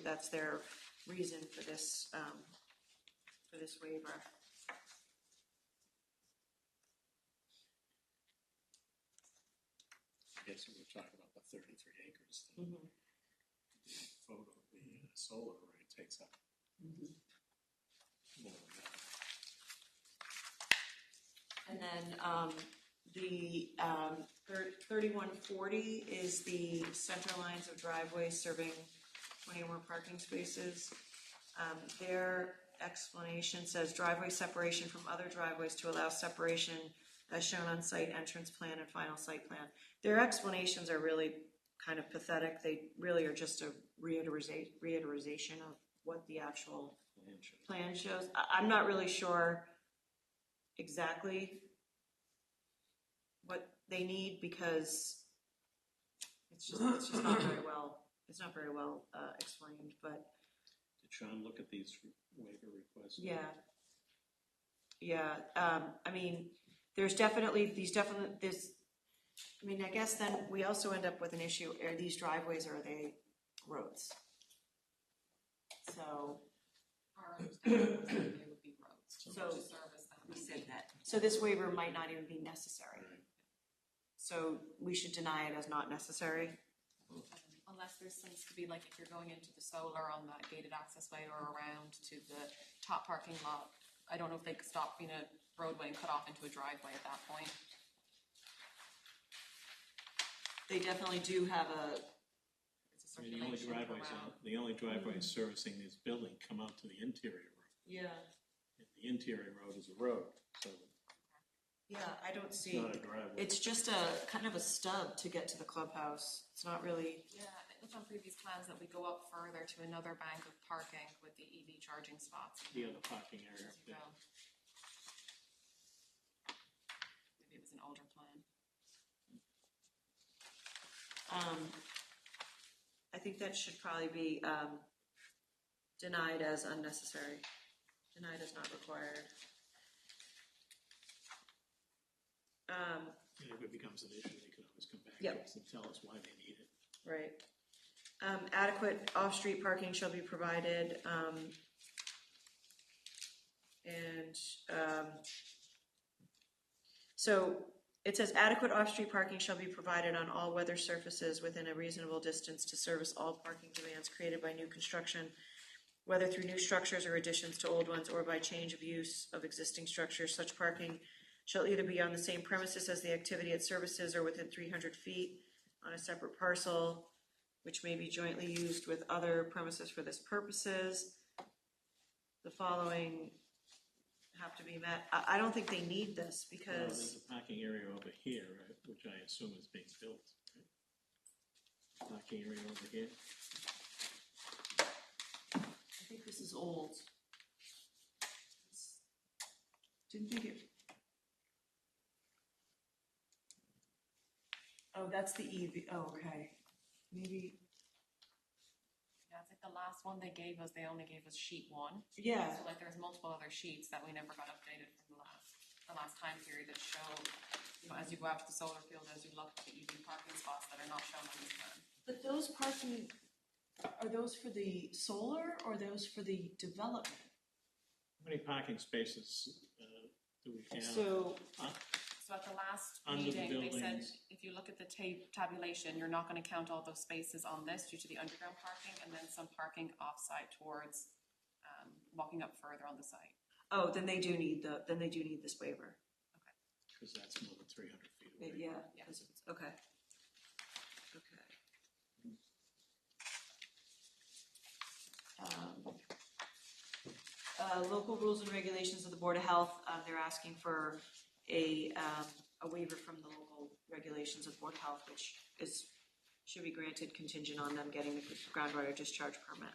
that's their reason for this waiver. I guess we were talking about the 33 acres. The photo, the solar array takes up more than that. And then the 3140 is the center lines of driveways serving 20 or more parking spaces. Their explanation says driveway separation from other driveways to allow separation as shown on site entrance plan and final site plan. Their explanations are really kind of pathetic. They really are just a reiteration of what the actual plan shows. I'm not really sure exactly what they need because it's just not very well explained. But Did Sean look at these waiver requests? yeah. I mean, there's definitely this. I mean, I guess then we also end up with an issue: are these driveways or are they roads? So Our understanding was that they would be roads. So to service them. we said that. So this waiver might not even be necessary. So we should deny it as not necessary. Unless there seems to be, like, if you're going into the solar on that gated access way or around to the top parking lot, I don't know if they could stop being a roadway and cut off into a driveway at that point. They definitely do have a. It's a I mean, the only circulation driveways servicing this building come out to the interior road. Yeah. And the interior road is a road, so Yeah, I don't it's see. not a driveway. It's just a kind of a stub to get to the clubhouse. It's not really. Yeah, it looked on previous plans that we go up further to another bank of parking with the EV charging spots. The other parking area As up you there. go. Maybe it was an older plan. I think that should probably be denied as unnecessary. Denied as not required. If it becomes an issue, they can always come back Yep. to us and tell us why they need it. Right. Adequate off-street parking shall be provided, so it says adequate off-street parking shall be provided on all weather surfaces within a reasonable distance to service all parking demands created by new construction, whether through new structures or additions to old ones or by change of use of existing structures. Such parking shall either be on the same premises as the activity it services or within 300 feet on a separate parcel, which may be jointly used with other premises for this purposes. The following have to be met. I don't think they need this Well, because, there's a parking area over here, right, which I assume is being built. Right? Parking area over here. I think this is old. Didn't they get? Oh, that's the EV, oh, okay. Maybe, Yeah, it's like the last one they gave us, they only gave us sheet 1. yeah, So like there's multiple other sheets that we never got updated from the last time period that show, you know, as you go out to the solar field, as you look at the EV parking spots that are not shown on this plan. but those parking, are those for the solar or those for the development? How many parking spaces do we have? So, So at the last Under the meeting, they said, buildings. if you look at the tabulation, you're not gonna count all those spaces on this due to the underground parking and then some parking offsite towards, walking up further on the site. oh, then they do need this waiver. Because that's more than 300 feet away. Yeah, Yeah. 'cause it's, okay. Local rules and regulations of the Board of Health, they're asking for a waiver from the local regulations of Board of Health, which is should be granted contingent on them getting the groundwater discharge permit.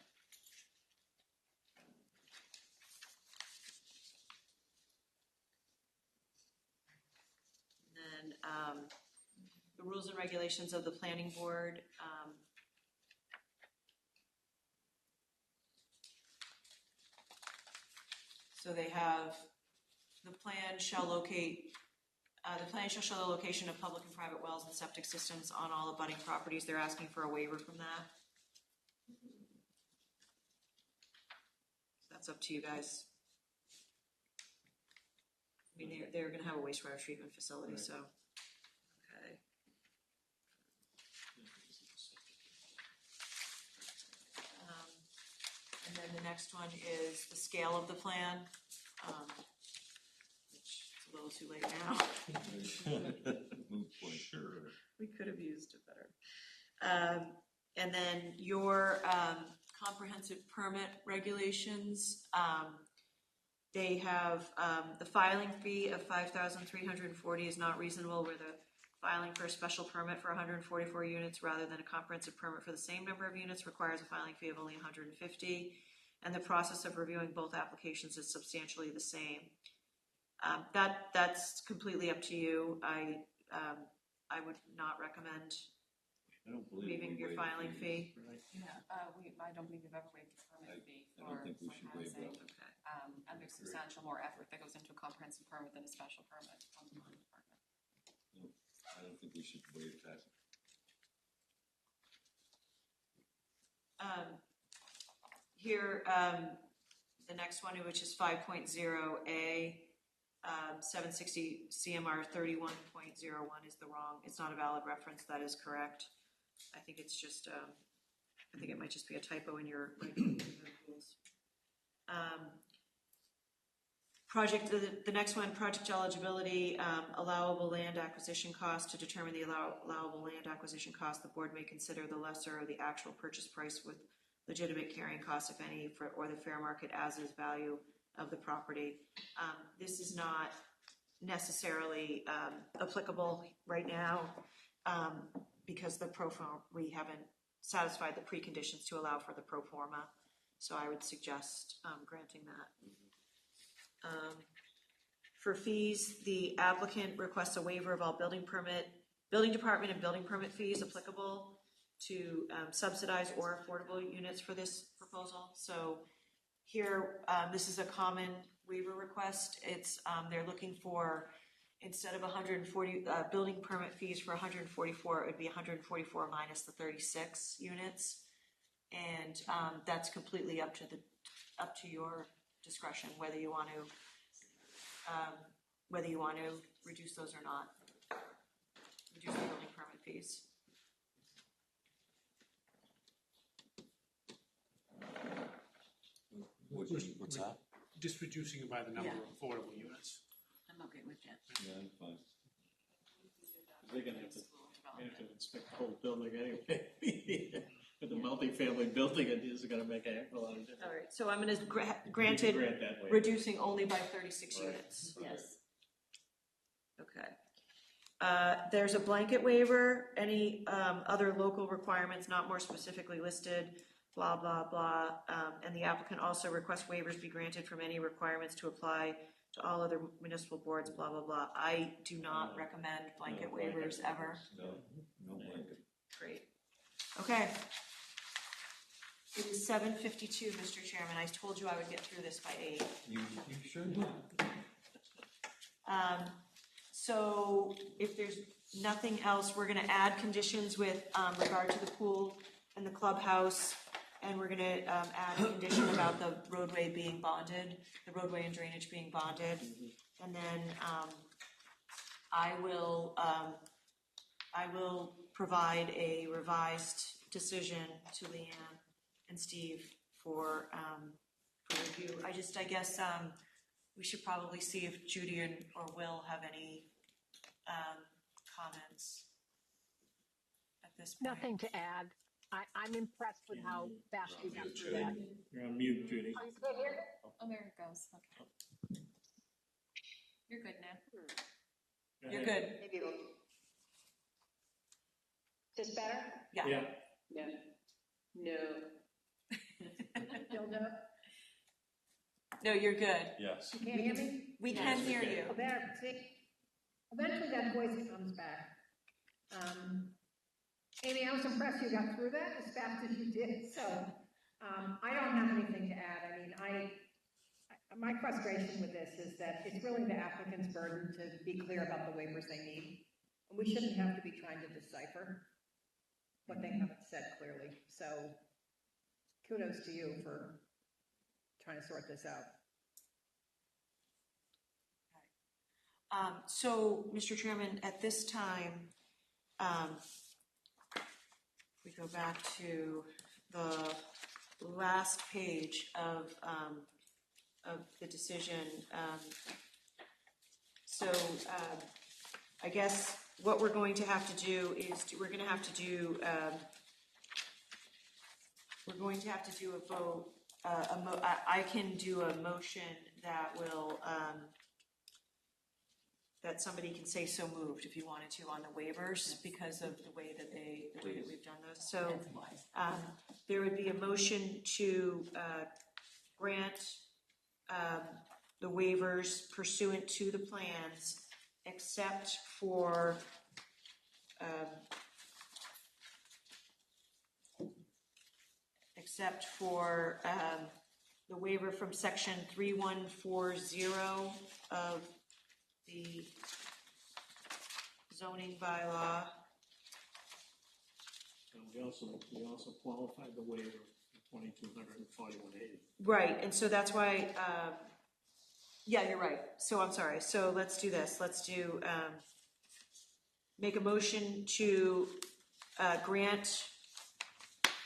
And then the rules and regulations of the planning board. So they have, the plan shall show the location of public and private wells and septic systems on all abutting properties. They're asking for a waiver from that. That's up to you guys. I mean, they're gonna have a wastewater treatment facility, so, okay. And then the next one is the scale of the plan, which is a little too late now. Sure. We could have used it better. And then your comprehensive permit regulations, they have the filing fee of $5,340 is not reasonable where the filing for a special permit for 144 units rather than a comprehensive permit for the same number of units requires a filing fee of only 150, and the process of reviewing both applications is substantially the same. That's completely up to you. I would not recommend waiving your filing fee. Yeah, I don't believe we've ever waived the permit fee I don't think we should waive housing. that. Okay. And there's substantial more effort that goes into a comprehensive permit than a special permit on the planning department. No, I don't think we should waive that. Here, the next one, which is 5.0A, 760 CMR 31.01 is the wrong, it's not a valid reference, that is correct. I think it's just, I think it might just be a typo in your rules. The next one, project eligibility, allowable land acquisition cost. To determine the allowable land acquisition cost, the board may consider the lesser of the actual purchase price with legitimate carrying costs, if any, or the fair market as is value of the property. This is not necessarily applicable right now because the pro forma, we haven't satisfied the preconditions to allow for the pro forma. So I would suggest granting that. For fees, the applicant requests a waiver of all building department and building permit fees applicable to subsidize or affordable units for this proposal. So here, this is a common waiver request. It's they're looking for, instead of 140 building permit fees for 144, it would be 144 minus the 36 units, and that's completely up to your discretion whether you want to reduce those or not. Reduce the building permit fees. What's that? Just reducing it by the number Yeah. of affordable units. I'm okay with that. Yeah, I'm fine. They're gonna have to inspect the whole building anyway. With the multifamily building, it is gonna make a heck of a lot of difference. All right, so I'm going to grant it, Grant that waiver. reducing only by 36 Right. units. Yes. Okay. There's a blanket waiver, any other local requirements not more specifically listed, blah, blah, blah. And the applicant also requests waivers be granted from any requirements to apply to all other municipal boards, blah, blah, blah. I do not recommend blanket waivers ever. No blanket. Great. Okay. It is 7:52, Mr. Chairman. I told you I would get through this by 8. You sure did. So if there's nothing else, we're gonna add conditions with regard to the pool and the clubhouse, and we're gonna add a condition about the roadway being bonded, the roadway and drainage being bonded. And then I will provide a revised decision to Leanne and Steve for review. I guess we should probably see if Judy or Will have any comments at this point. Nothing to add. I'm impressed with how fast we got through that. You're on mute, Judy. Oh, you can't hear me? Oh, there it goes, okay. You're good now. You're good. Maybe it'll. This better? Yeah, No. No. Still no? No, you're good. Yes. You can't hear me? We can hear you. Oh, there, see, eventually that voice comes back. Amy, I was impressed you got through that as fast as you did, so, I don't have anything to add. I mean, my frustration with this is that it's really the applicant's burden to be clear about the waivers they need. And we shouldn't have to be trying to decipher what they haven't said clearly, so kudos to you for trying to sort this out. So, Mr. Chairman, at this time, we go back to the last page of the decision. I guess what we're going to have to do is we're going to have to do a vote. I can do a motion that will. That somebody can say so moved if you wanted to on the waivers because of the way that we've done those. So there would be a motion to grant the waivers pursuant to the plans, except for the waiver from section 3140 of the zoning bylaw. and we also qualified the waiver for 2,200 and 4180. Right, and so that's why, yeah, you're right. So I'm sorry. So let's do this. Let's do, make a motion to grant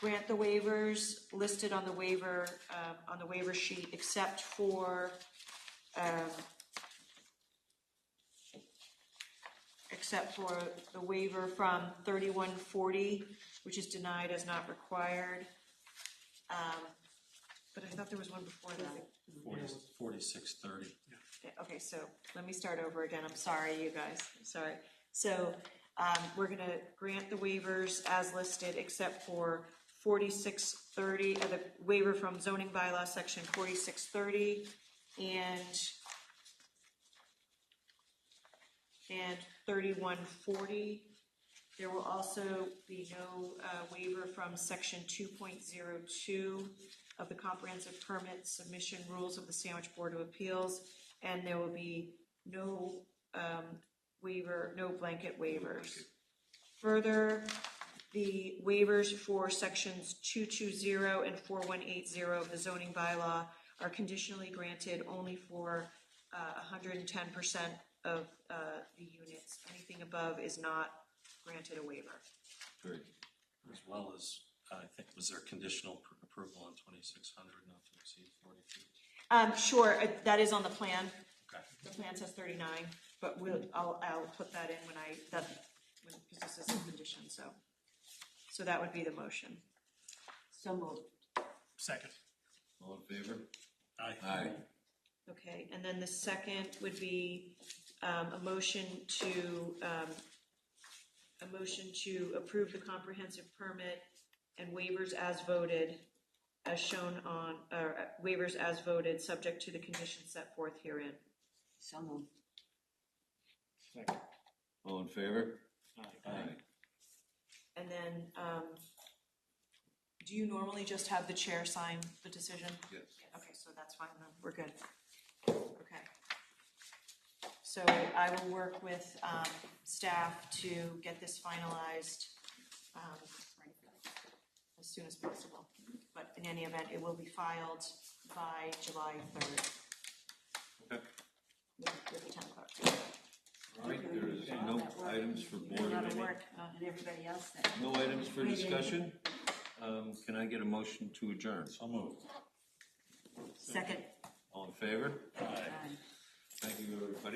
the waivers listed on the waiver sheet, except for the waiver from 3140, which is denied as not required. But I thought there was one before that. 4630. Okay, so let me start over again. I'm sorry, you guys. I'm sorry. So we're going to grant the waivers as listed, except for 4630, the waiver from zoning bylaw section 4630, and 3140. There will also be no waiver from section 2.02 of the comprehensive permit submission rules of the Sandwich Board of Appeals, and there will be no no blanket waivers. Further, the waivers for sections 220 and 4180 of the zoning bylaw are conditionally granted only for 110% of the units. Anything above is not granted a waiver. Great. As well as, I think, was there conditional approval on 2600 not to exceed 40 feet? Sure, that is on the plan. Okay. The plan says 39, but I'll put that in because this is a condition. So that would be the motion. So moved. Second. All in favor? Aye. Aye. Okay, and then the second would be a motion to approve the comprehensive permit and waivers as voted, as shown on waivers as voted, subject to the conditions set forth herein. So moved. Second. All in favor? Aye. And then, do you normally just have the chair sign the decision? Yes. Okay, so that's fine then, we're good. Okay. So I will work with staff to get this finalized as soon as possible. But in any event, it will be filed by July 3rd. Okay. With the town clerk. All right, there is no items for board A lot of meeting. work, and everybody else that. No items for discussion. Can I get a motion to adjourn? So moved. Second. All in favor? Aye. Aye. Thank you, everybody.